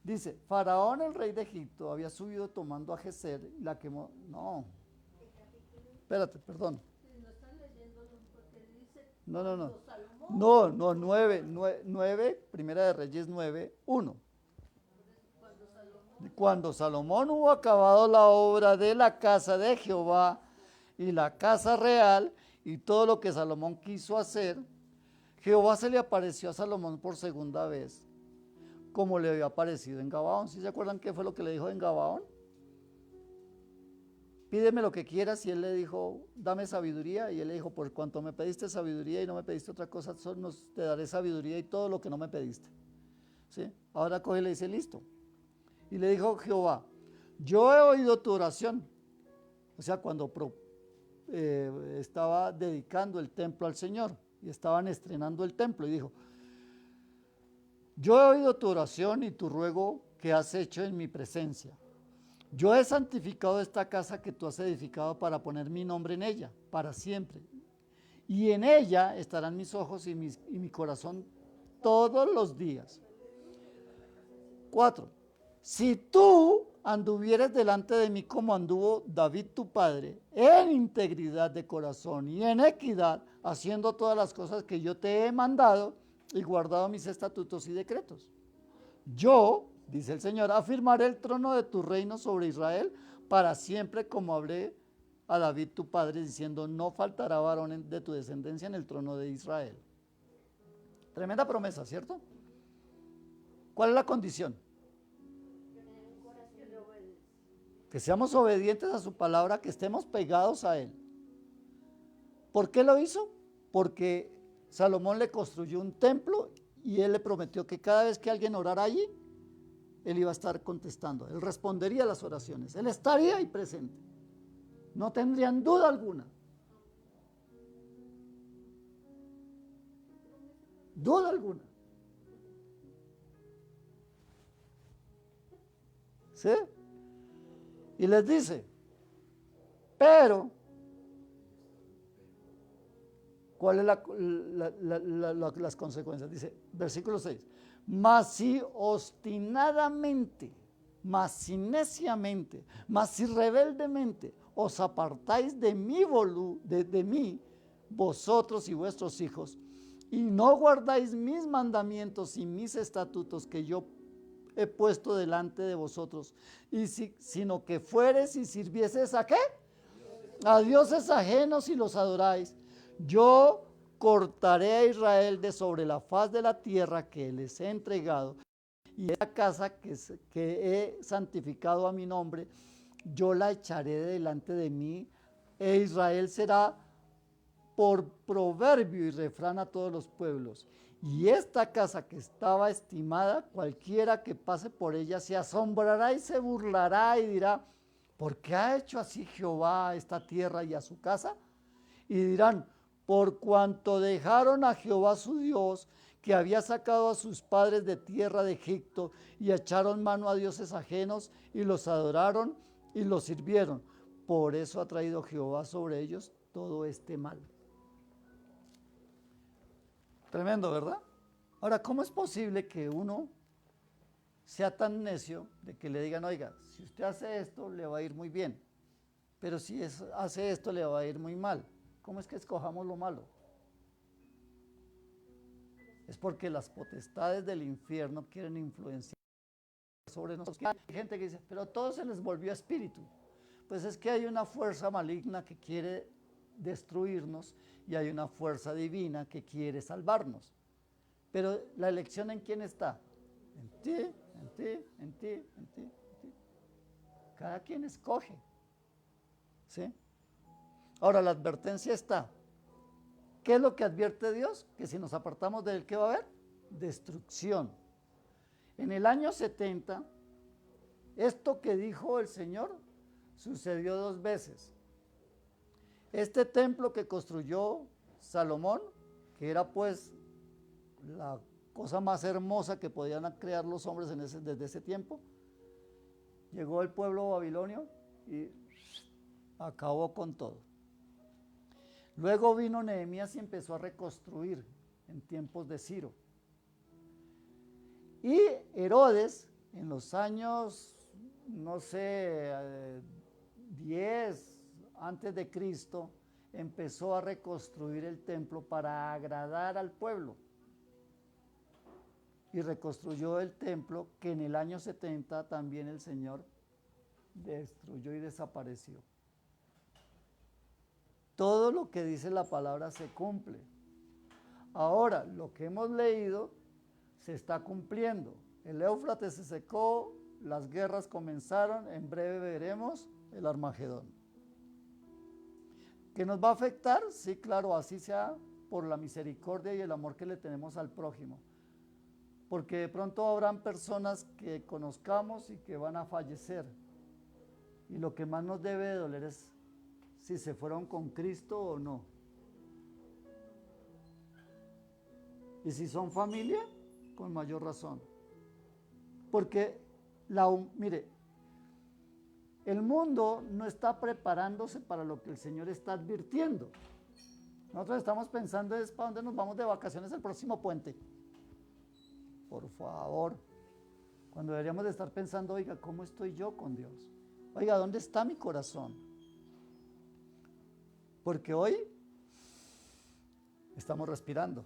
Dice, Faraón, el rey de Egipto, había subido tomando a Geser y la quemó. No, espérate, perdón. No, 9, Primera de Reyes 9, 1. Cuando Salomón hubo acabado la obra de la casa de Jehová y la casa real y todo lo que Salomón quiso hacer, Jehová se le apareció a Salomón por segunda vez, como le había aparecido en Gabaón. ¿Sí se acuerdan qué fue lo que le dijo en Gabaón? Pídeme lo que quieras, y él le dijo, dame sabiduría, y él le dijo, por cuanto me pediste sabiduría y no me pediste otra cosa, te daré sabiduría y todo lo que no me pediste. ¿Sí? Ahora coge y le dice, listo. Y le dijo Jehová, yo he oído tu oración. O sea, cuando estaba dedicando el templo al Señor y estaban estrenando el templo, y dijo, yo he oído tu oración y tu ruego que has hecho en mi presencia. Yo he santificado esta casa que tú has edificado para poner mi nombre en ella, para siempre. Y en ella estarán mis ojos y mi corazón todos los días. 4. Si tú anduvieres delante de mí como anduvo David tu padre, en integridad de corazón y en equidad, haciendo todas las cosas que yo te he mandado y guardado mis estatutos y decretos. Yo, dice el Señor, afirmaré el trono de tu reino sobre Israel para siempre, como hablé a David tu padre, diciendo, no faltará varón de tu descendencia en el trono de Israel. Tremenda promesa, ¿cierto? ¿Cuál es la condición? Que seamos obedientes a su palabra, que estemos pegados a él. ¿Por qué lo hizo? Porque Salomón le construyó un templo y él le prometió que cada vez que alguien orara allí, él iba a estar contestando, él respondería a las oraciones, él estaría ahí presente. No tendrían duda alguna. Duda alguna. ¿Sí? Y les dice, pero, ¿cuáles las consecuencias? Dice, versículo 6, mas si obstinadamente, mas si neciamente, mas si rebeldemente os apartáis de mí, vosotros y vuestros hijos, y no guardáis mis mandamientos y mis estatutos que yo he puesto delante de vosotros, sino que fueres y sirvieses ¿a qué? A dioses ajenos y los adoráis. Yo cortaré a Israel de sobre la faz de la tierra que les he entregado, y la casa que he santificado a mi nombre, yo la echaré delante de mí, e Israel será por proverbio y refrán a todos los pueblos. Y esta casa que estaba estimada, cualquiera que pase por ella se asombrará y se burlará y dirá, ¿por qué ha hecho así Jehová a esta tierra y a su casa? Y dirán, por cuanto dejaron a Jehová su Dios, que había sacado a sus padres de tierra de Egipto, y echaron mano a dioses ajenos y los adoraron y los sirvieron. por eso ha traído Jehová sobre ellos todo este mal. Tremendo, ¿verdad? Ahora, ¿cómo es posible que uno sea tan necio de que le digan, oiga, si usted hace esto, le va a ir muy bien, pero si hace esto, le va a ir muy mal? ¿Cómo es que escojamos lo malo? Es porque las potestades del infierno quieren influenciar sobre nosotros. Hay gente que dice, pero todo se les volvió espíritu. Pues es que hay una fuerza maligna que quiere destruirnos y hay una fuerza divina que quiere salvarnos. Pero la elección, ¿en quién está? En ti, en ti, en ti, en ti, en ti. Cada quien escoge. ¿Sí? Ahora, la advertencia está. ¿Qué es lo que advierte Dios? Que si nos apartamos de él, ¿qué va a haber? Destrucción. En el año 70, esto que dijo el Señor sucedió 2 veces. Este templo que construyó Salomón, que era pues la cosa más hermosa que podían crear los hombres desde ese tiempo, llegó el pueblo babilonio y acabó con todo. Luego vino Nehemías y empezó a reconstruir en tiempos de Ciro. Y Herodes, en los años, no sé, 10 antes de Cristo, empezó a reconstruir el templo para agradar al pueblo. Y reconstruyó el templo que en el año 70 también el Señor destruyó y desapareció. Todo lo que dice la palabra se cumple. Ahora, lo que hemos leído se está cumpliendo. El Éufrates se secó, las guerras comenzaron, en breve veremos el Armagedón. ¿Que nos va a afectar? Sí, claro, así sea por la misericordia y el amor que le tenemos al prójimo. Porque de pronto habrán personas que conozcamos y que van a fallecer. Y lo que más nos debe de doler es si se fueron con Cristo o no. Y si son familia, con mayor razón. Porque, mire, el mundo no está preparándose para lo que el Señor está advirtiendo. Nosotros estamos pensando es para dónde nos vamos de vacaciones el próximo puente. Por favor. Cuando deberíamos de estar pensando, oiga, ¿cómo estoy yo con Dios? Oiga, ¿dónde está mi corazón? Porque hoy estamos respirando.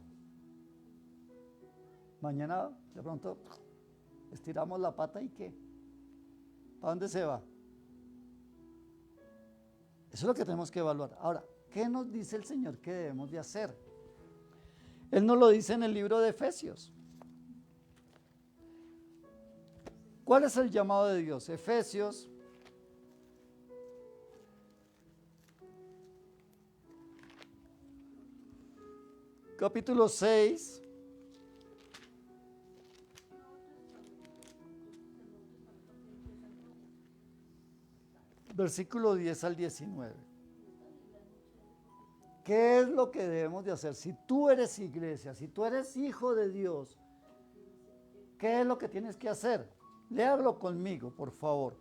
Mañana de pronto estiramos la pata y ¿qué? ¿Para dónde se va? Eso es lo que tenemos que evaluar. Ahora, ¿qué nos dice el Señor que debemos de hacer? Él nos lo dice en el libro de Efesios. ¿Cuál es el llamado de Dios? Efesios capítulo 6, versículo 10 al 19. ¿Qué es lo que debemos de hacer? Si tú eres iglesia, si tú eres hijo de Dios, ¿qué es lo que tienes que hacer? Léalo conmigo, por favor.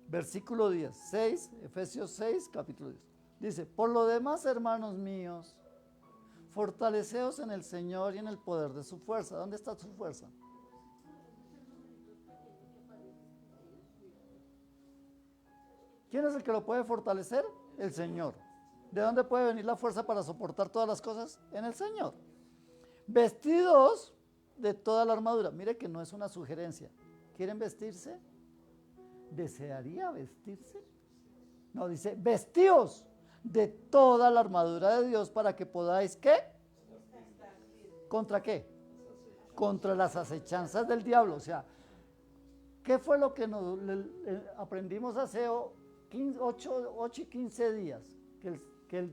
Versículo 10, 6, Efesios 6, capítulo 10. Dice, por lo demás, hermanos míos, fortaleceos en el Señor y en el poder de su fuerza. ¿Dónde está su fuerza? ¿Quién es el que lo puede fortalecer? El Señor. ¿De dónde puede venir la fuerza para soportar todas las cosas? En el Señor. Vestidos de toda la armadura. Mire que no es una sugerencia. ¿Quieren vestirse? ¿Desearía vestirse? No, dice, vestíos de toda la armadura de Dios para que podáis, ¿qué? ¿Contra qué? Contra las acechanzas del diablo. O sea, ¿qué fue lo que aprendimos hace 8 y 15 días? Que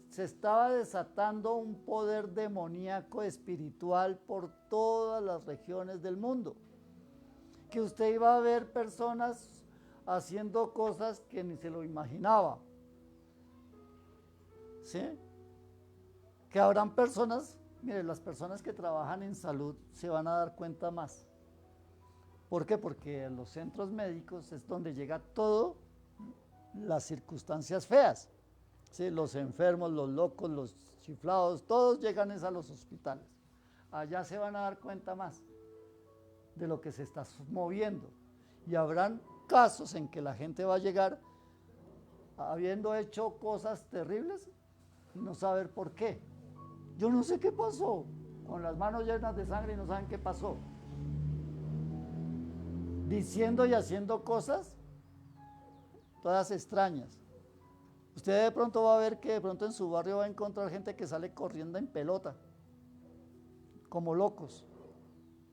se estaba desatando un poder demoníaco espiritual por todas las regiones del mundo. Que usted iba a ver personas haciendo cosas que ni se lo imaginaba. ¿Sí? Que habrán personas, mire, las personas que trabajan en salud se van a dar cuenta más. ¿Por qué? Porque en los centros médicos es donde llega todo las circunstancias feas. ¿Sí? Los enfermos, los locos, los chiflados, todos llegan a los hospitales. Allá se van a dar cuenta más de lo que se está moviendo. Y habrán casos en que la gente va a llegar habiendo hecho cosas terribles y no saber por qué. Yo no sé qué pasó, con las manos llenas de sangre y no saben qué pasó. Diciendo y haciendo cosas todas extrañas. Usted de pronto va a ver que de pronto en su barrio va a encontrar gente que sale corriendo en pelota, como locos,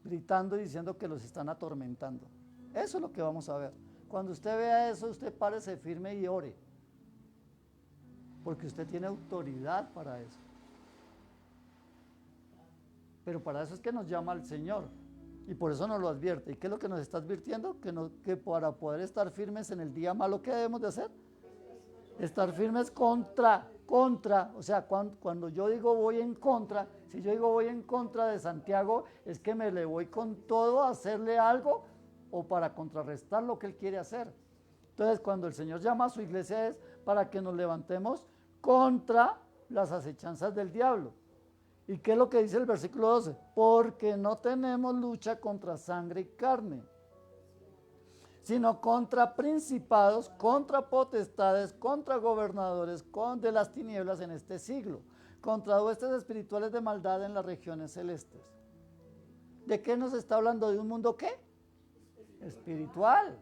gritando y diciendo que los están atormentando. Eso es lo que vamos a ver. Cuando usted vea eso, usted párese firme y ore, porque usted tiene autoridad para eso. Pero para eso es que nos llama el Señor, y por eso nos lo advierte. ¿Y qué es lo que nos está advirtiendo? Que para poder estar firmes en el día malo, ¿qué debemos de hacer? Estar firmes contra, o sea, cuando yo digo voy en contra, si yo digo voy en contra de Santiago, es que me le voy con todo a hacerle algo o para contrarrestar lo que él quiere hacer. Entonces, cuando el Señor llama a su iglesia es para que nos levantemos contra las acechanzas del diablo. ¿Y qué es lo que dice el versículo 12? Porque no tenemos lucha contra sangre y carne, sino contra principados, contra potestades, contra gobernadores de las tinieblas en este siglo, contra huestes espirituales de maldad en las regiones celestes. ¿De qué nos está hablando? ¿De un mundo qué? Espiritual.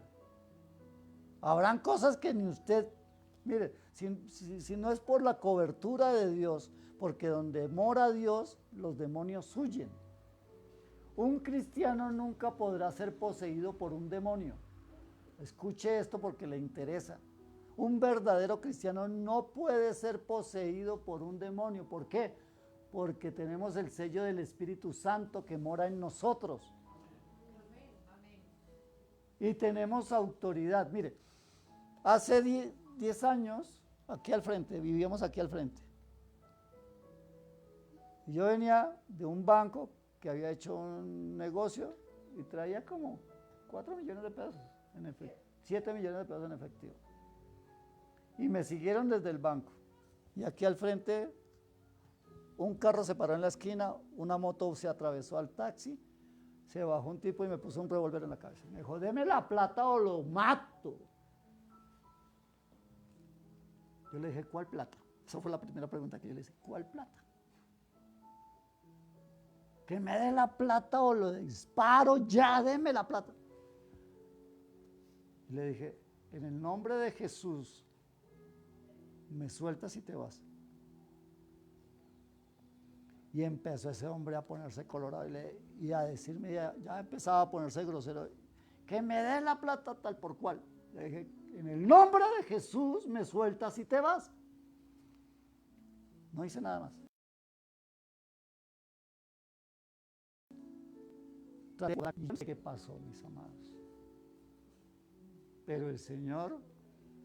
Habrán cosas que ni usted, mire, si no es por la cobertura de Dios, porque donde mora Dios, los demonios huyen. Un cristiano nunca podrá ser poseído por un demonio. Escuche esto porque le interesa. Un verdadero cristiano no puede ser poseído por un demonio. ¿Por qué? Porque tenemos el sello del Espíritu Santo que mora en nosotros. Y tenemos autoridad. Mire, hace 10 años, aquí al frente, vivíamos aquí al frente. Y yo venía de un banco que había hecho un negocio y traía como 4 millones de pesos en efectivo, 7 millones de pesos en efectivo. Y me siguieron desde el banco. Y aquí al frente, un carro se paró en la esquina, una moto se atravesó al taxi, se bajó un tipo y me puso un revólver en la cabeza. Me dijo, deme la plata o lo mato. Yo le dije, ¿cuál plata? Esa fue la primera pregunta que yo le hice, ¿cuál plata? Que me dé la plata o lo disparo, ya, deme la plata. Y le dije, en el nombre de Jesús, me sueltas y te vas. Y empezó ese hombre a ponerse colorado y a decirme, ya empezaba a ponerse grosero, que me dé la plata tal por cual. Le dije, en el nombre de Jesús, me sueltas y te vas. No hice nada más. No sé qué pasó, mis amados. Pero el Señor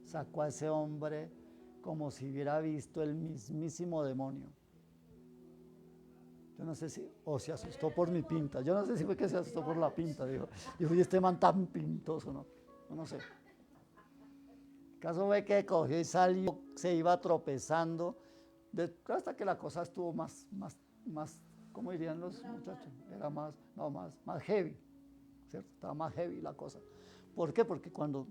sacó a ese hombre como si hubiera visto el mismísimo demonio. Yo no sé si, o se asustó por mi pinta. Yo no sé si fue que se asustó por la pinta. Dijo, y este man tan pintoso, ¿no? No sé. El caso fue que cogió y salió, se iba tropezando, hasta que la cosa estuvo más, ¿cómo dirían los muchachos? Era más heavy, ¿cierto? Estaba más heavy la cosa. ¿Por qué? Porque cuando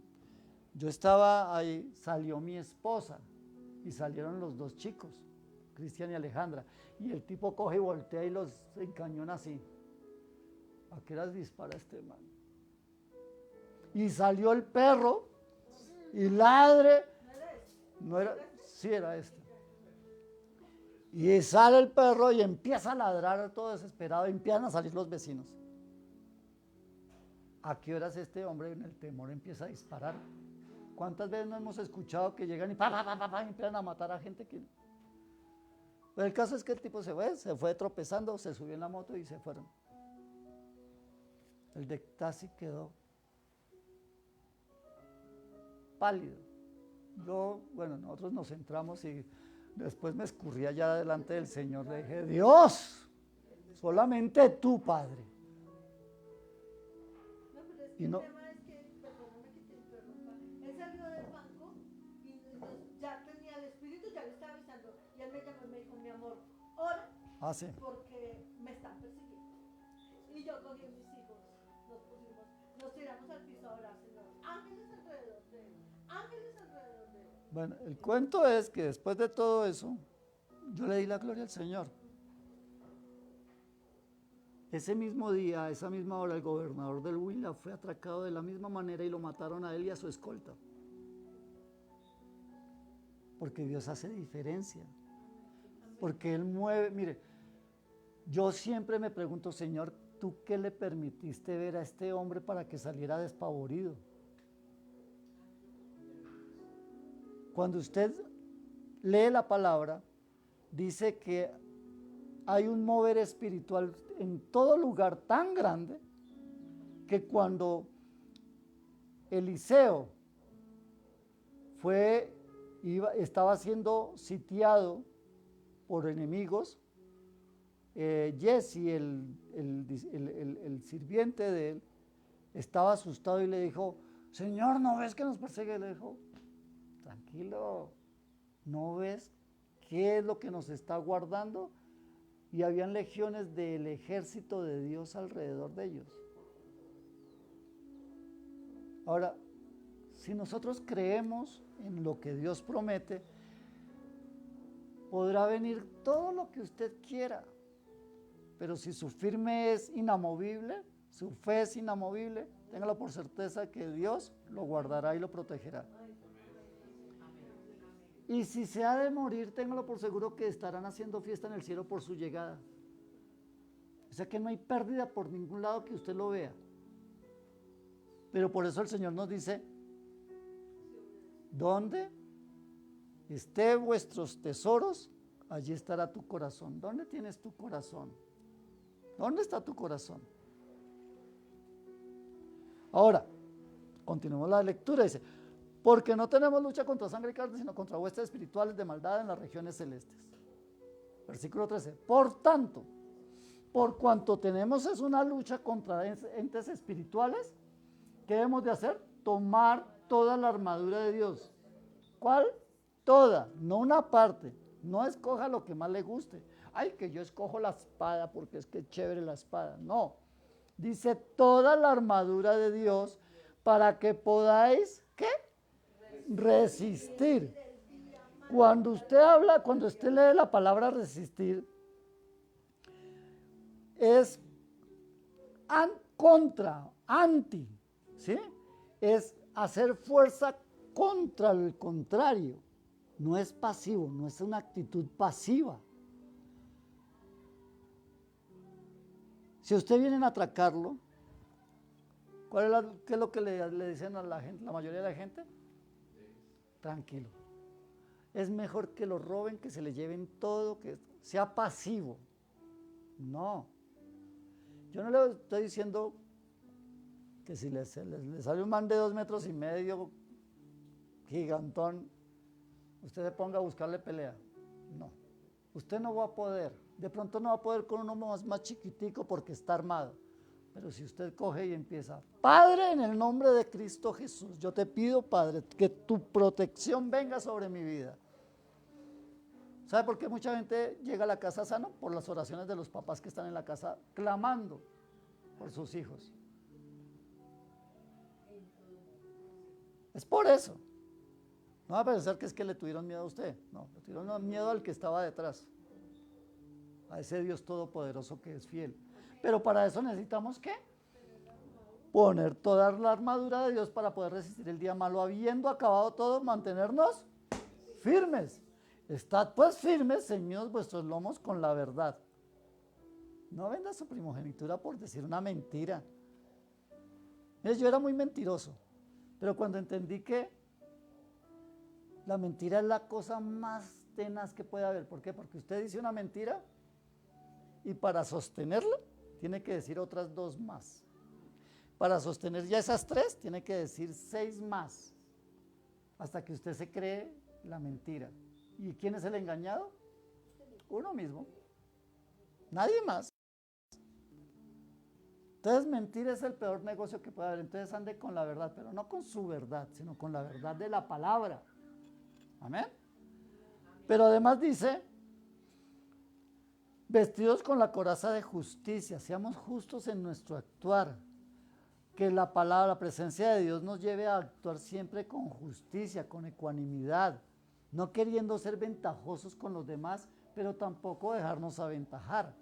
yo estaba ahí, salió mi esposa y salieron los 2 chicos, Cristian y Alejandra, y el tipo coge y voltea y los encañona así. ¿A qué horas dispara este man? Y salió el perro y ladre. No era, sí era este. Y sale el perro y empieza a ladrar todo desesperado y empiezan a salir los vecinos. ¿A qué horas este hombre en el temor empieza a disparar? ¿Cuántas veces no hemos escuchado que llegan y empiezan a matar a gente que... Pero el caso es que el tipo se fue tropezando, se subió en la moto y se fueron. El de taxi quedó pálido. Nosotros nos entramos y después me escurrí allá delante del Señor. Le dije, Dios, solamente tú, Padre. Y no, el tema es que, perdóname que te interrumpa, él salió del banco y ya tenía el espíritu, ya le estaba avisando. Y él me llamó y me dijo, mi amor, ora sí. porque me están persiguiendo. Y yo cogí a mis hijos, nos tiramos al piso a orar, Señor. Ángeles alrededor de él, ángeles alrededor de él. Bueno, el cuento es que después de todo eso, yo le di la gloria al Señor. Ese mismo día, a esa misma hora, el gobernador del Huila fue atracado de la misma manera y lo mataron a él y a su escolta. Porque Dios hace diferencia. Porque Él mueve, mire, yo siempre me pregunto, Señor, ¿tú qué le permitiste ver a este hombre para que saliera despavorido? Cuando usted lee la palabra, dice que hay un mover espiritual en todo lugar tan grande que cuando Eliseo estaba siendo sitiado por enemigos, Jesse, el sirviente de él, estaba asustado y le dijo, Señor, ¿no ves que nos persigue? Le dijo, tranquilo, ¿no ves qué es lo que nos está guardando? Y habían legiones del ejército de Dios alrededor de ellos. Ahora, si nosotros creemos en lo que Dios promete, podrá venir todo lo que usted quiera, pero si su firme es inamovible, su fe es inamovible, téngalo por certeza que Dios lo guardará y lo protegerá. Y si se ha de morir, téngalo por seguro que estarán haciendo fiesta en el cielo por su llegada. O sea que no hay pérdida por ningún lado que usted lo vea. Pero por eso el Señor nos dice, ¿dónde estén vuestros tesoros? Allí estará tu corazón. ¿Dónde tienes tu corazón? ¿Dónde está tu corazón? Ahora, continuamos la lectura. Dice, porque no tenemos lucha contra sangre y carne, sino contra huestes espirituales de maldad en las regiones celestes. Versículo 13. Por tanto, por cuanto tenemos es una lucha contra entes espirituales, ¿qué debemos de hacer? Tomar toda la armadura de Dios. ¿Cuál? Toda, no una parte. No escoja lo que más le guste. Ay, que yo escojo la espada porque es que es chévere la espada. No. Dice toda la armadura de Dios para que podáis, ¿qué? Resistir. Cuando usted lee la palabra resistir, es anti, ¿sí? Es hacer fuerza contra el contrario. No es pasivo, no es una actitud pasiva. Si usted viene a atracarlo, ¿qué es lo que le dicen a la gente, la mayoría de la gente? Tranquilo. Es mejor que lo roben, que se le lleven todo, que sea pasivo. No. Yo no le estoy diciendo que si le sale un man de 2,5 metros, gigantón, usted se ponga a buscarle pelea. No. Usted no va a poder. De pronto no va a poder con uno más chiquitico porque está armado. Pero si usted coge y empieza, Padre, en el nombre de Cristo Jesús, yo te pido, Padre, que tu protección venga sobre mi vida. ¿Sabe por qué mucha gente llega a la casa sano? Por las oraciones de los papás que están en la casa clamando por sus hijos. Es por eso. No va a pensar que es que le tuvieron miedo a usted. No, le tuvieron miedo al que estaba detrás. A ese Dios todopoderoso que es fiel. Pero para eso necesitamos, ¿qué? Poner toda la armadura de Dios para poder resistir el día malo. Habiendo acabado todo, mantenernos firmes. Estad pues firmes, ceñidos vuestros lomos con la verdad. No venda su primogenitura por decir una mentira. Mire, yo era muy mentiroso, pero cuando entendí que la mentira es la cosa más tenaz que puede haber. ¿Por qué? Porque usted dice una mentira y para sostenerla tiene que decir otras 2 más. Para sostener ya esas 3 tiene que decir 6 más. Hasta que usted se cree la mentira. ¿Y quién es el engañado? Uno mismo. Nadie más. Entonces mentir es el peor negocio que puede haber. Entonces ande con la verdad, pero no con su verdad, sino con la verdad de la palabra. Amén. Pero además dice, vestidos con la coraza de justicia, seamos justos en nuestro actuar. Que la palabra, la presencia de Dios nos lleve a actuar siempre con justicia, con ecuanimidad, no queriendo ser ventajosos con los demás, pero tampoco dejarnos aventajar.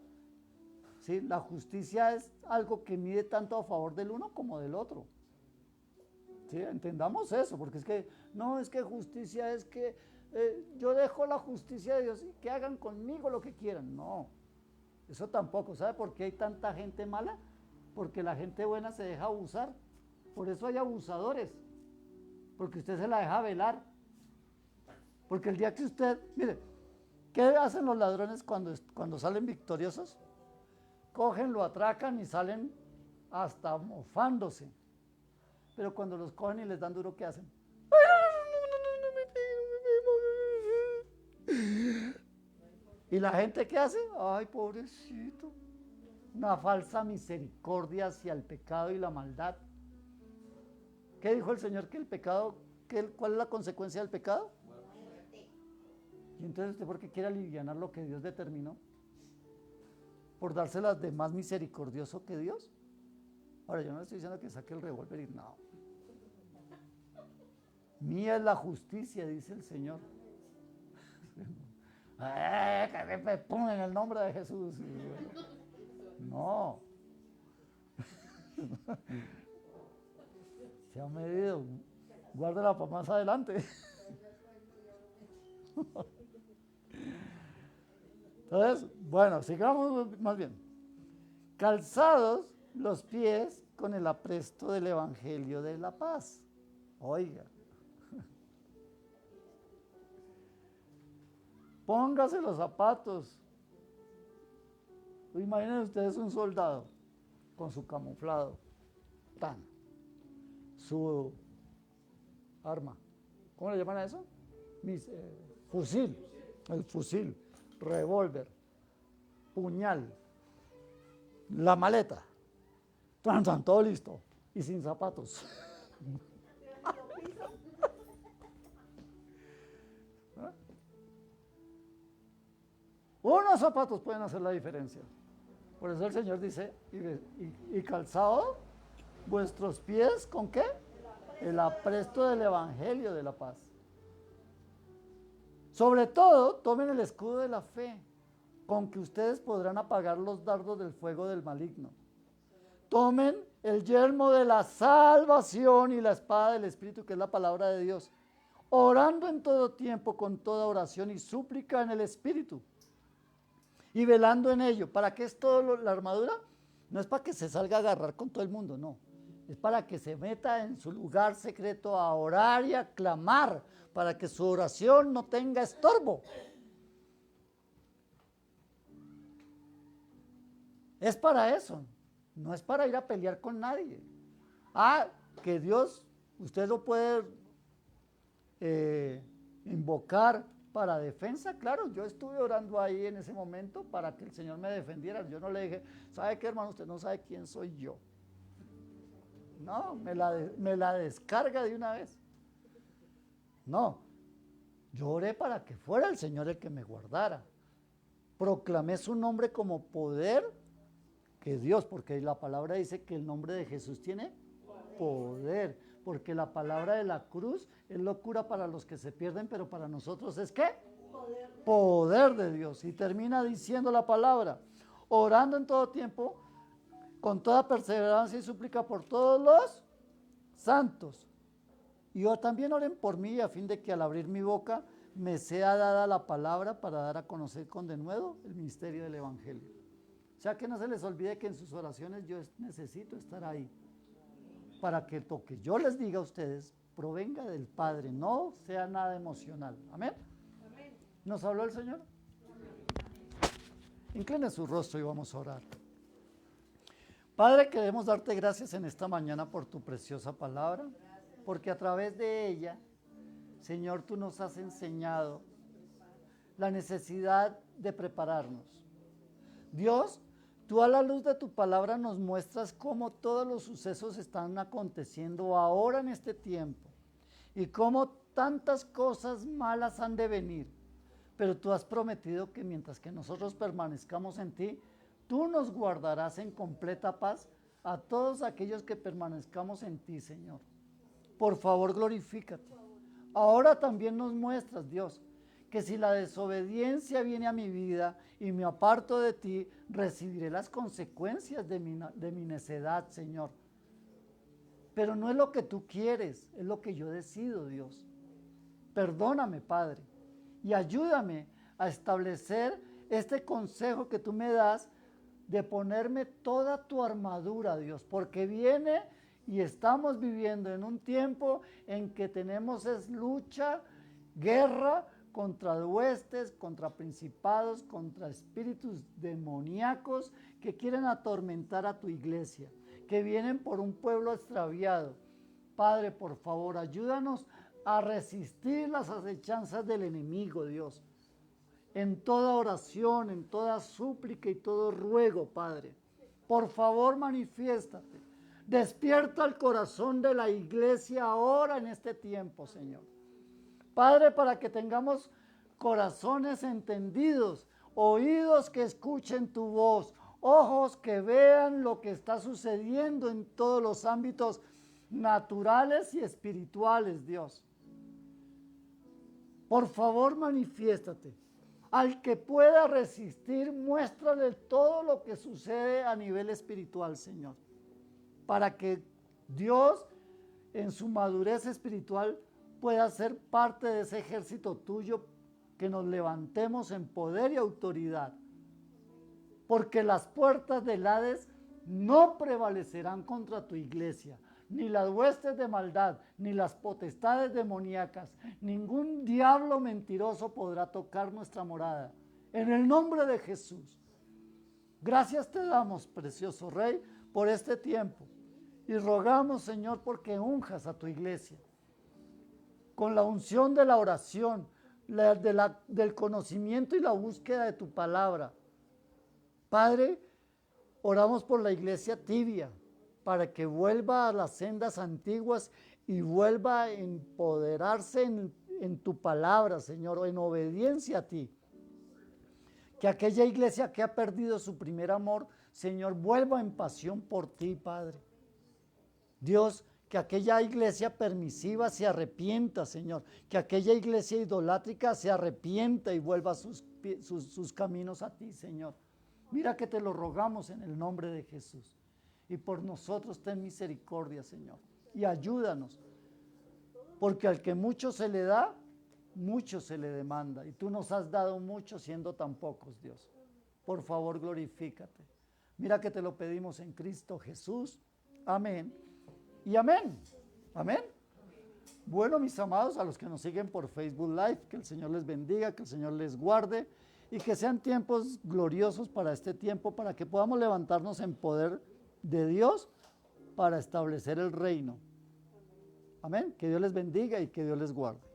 ¿Sí? La justicia es algo que mide tanto a favor del uno como del otro. ¿Sí? Entendamos eso, porque es que, no, es que justicia es que yo dejo la justicia de Dios y que hagan conmigo lo que quieran. No, eso tampoco. ¿Sabe por qué hay tanta gente mala? Porque la gente buena se deja abusar. Por eso hay abusadores. Porque usted se la deja velar. Porque el día que usted, mire, ¿qué hacen los ladrones cuando salen victoriosos? Cogen, lo atracan y salen hasta mofándose. Pero cuando los cogen y les dan duro, ¿qué hacen? ¿Y la gente qué hace? Ay, pobrecito. Una falsa misericordia hacia el pecado y la maldad. ¿Qué dijo el Señor? Que el pecado, ¿cuál es la consecuencia del pecado? Y entonces usted, ¿por qué quiere alivianar lo que Dios determinó? ¿Por dárselas de más misericordioso que Dios? Ahora, yo no le estoy diciendo que saque el revólver y no. Mía es la justicia, dice el Señor. ¡Pum! En el nombre de Jesús. No. Se ha medido. Guárdela para más adelante. Entonces, bueno, sigamos más bien. Calzados los pies con el apresto del Evangelio de la paz. Oiga. Póngase los zapatos. Imaginen ustedes un soldado con su camuflado, su arma. ¿Cómo le llaman a eso? Fusil. El fusil, revólver, puñal, la maleta. Todo listo. Y sin zapatos. Unos zapatos pueden hacer la diferencia. Por eso el Señor dice, y calzado vuestros pies, ¿con qué? El apresto del Evangelio de la paz. Sobre todo, tomen el escudo de la fe, con que ustedes podrán apagar los dardos del fuego del maligno. Tomen el yelmo de la salvación y la espada del Espíritu, que es la palabra de Dios, orando en todo tiempo con toda oración y súplica en el Espíritu. Y velando en ello. ¿Para qué es todo la armadura? No es para que se salga a agarrar con todo el mundo, no. Es para que se meta en su lugar secreto a orar y a clamar, para que su oración no tenga estorbo. Es para eso, no es para ir a pelear con nadie. Que Dios, usted lo puede invocar para defensa, claro, yo estuve orando ahí en ese momento para que el Señor me defendiera. Yo no le dije, ¿sabe qué, hermano? Usted no sabe quién soy yo. No, me la descarga de una vez. No, yo oré para que fuera el Señor el que me guardara. Proclamé su nombre como poder que Dios, porque la palabra dice que el nombre de Jesús tiene poder, porque la palabra de la cruz es locura para los que se pierden, pero para nosotros es ¿qué? Poder de Dios. Y termina diciendo la palabra, orando en todo tiempo, con toda perseverancia y súplica por todos los santos. Y también oren por mí, a fin de que al abrir mi boca me sea dada la palabra para dar a conocer con denuedo el misterio del Evangelio. O sea, que no se les olvide que en sus oraciones yo necesito estar ahí, para que lo que yo les diga a ustedes provenga del Padre, no sea nada emocional. ¿Amén? Amén. ¿Nos habló el Señor? Incline su rostro y vamos a orar. Padre, queremos darte gracias en esta mañana por tu preciosa palabra, porque a través de ella, Señor, tú nos has enseñado la necesidad de prepararnos. Dios, tú a la luz de tu palabra nos muestras cómo todos los sucesos están aconteciendo ahora en este tiempo y cómo tantas cosas malas han de venir. Pero tú has prometido que mientras que nosotros permanezcamos en ti, tú nos guardarás en completa paz a todos aquellos que permanezcamos en ti, Señor. Por favor, glorifícate. Ahora también nos muestras, Dios, que si la desobediencia viene a mi vida y me aparto de ti, recibiré las consecuencias de mi necedad, Señor. Pero no es lo que tú quieres, es lo que yo decido, Dios. Perdóname, Padre, y ayúdame a establecer este consejo que tú me das de ponerme toda tu armadura, Dios, porque viene y estamos viviendo en un tiempo en que tenemos lucha, guerra contra huestes, contra principados, contra espíritus demoníacos que quieren atormentar a tu iglesia, que vienen por un pueblo extraviado. Padre, por favor, ayúdanos a resistir las acechanzas del enemigo, Dios. En toda oración, en toda súplica y todo ruego, Padre. Por favor, manifiéstate. Despierta el corazón de la iglesia ahora en este tiempo, Señor. Padre, para que tengamos corazones entendidos, oídos que escuchen tu voz, ojos que vean lo que está sucediendo en todos los ámbitos naturales y espirituales, Dios. Por favor, manifiéstate. Al que pueda resistir, muéstrale todo lo que sucede a nivel espiritual, Señor. Para que Dios, en su madurez espiritual, pueda ser parte de ese ejército tuyo, que nos levantemos en poder y autoridad. Porque las puertas del Hades no prevalecerán contra tu iglesia, ni las huestes de maldad, ni las potestades demoníacas, ningún diablo mentiroso podrá tocar nuestra morada. En el nombre de Jesús. Gracias te damos, precioso Rey, por este tiempo. Y rogamos, Señor, porque unjas a tu iglesia con la unción de la oración, del conocimiento y la búsqueda de tu palabra. Padre, oramos por la iglesia tibia, para que vuelva a las sendas antiguas y vuelva a empoderarse en tu palabra, Señor, en obediencia a ti. Que aquella iglesia que ha perdido su primer amor, Señor, vuelva en pasión por ti, Padre. Dios, que aquella iglesia permisiva se arrepienta, Señor. Que aquella iglesia idolátrica se arrepienta y vuelva sus caminos a ti, Señor. Mira que te lo rogamos en el nombre de Jesús. Y por nosotros ten misericordia, Señor. Y ayúdanos. Porque al que mucho se le da, mucho se le demanda. Y tú nos has dado mucho siendo tan pocos, Dios. Por favor, glorifícate. Mira que te lo pedimos en Cristo Jesús. Amén. Y amén. Amén. Bueno, mis amados, a los que nos siguen por Facebook Live, que el Señor les bendiga, que el Señor les guarde y que sean tiempos gloriosos para este tiempo, para que podamos levantarnos en poder de Dios para establecer el reino. Amén. Que Dios les bendiga y que Dios les guarde.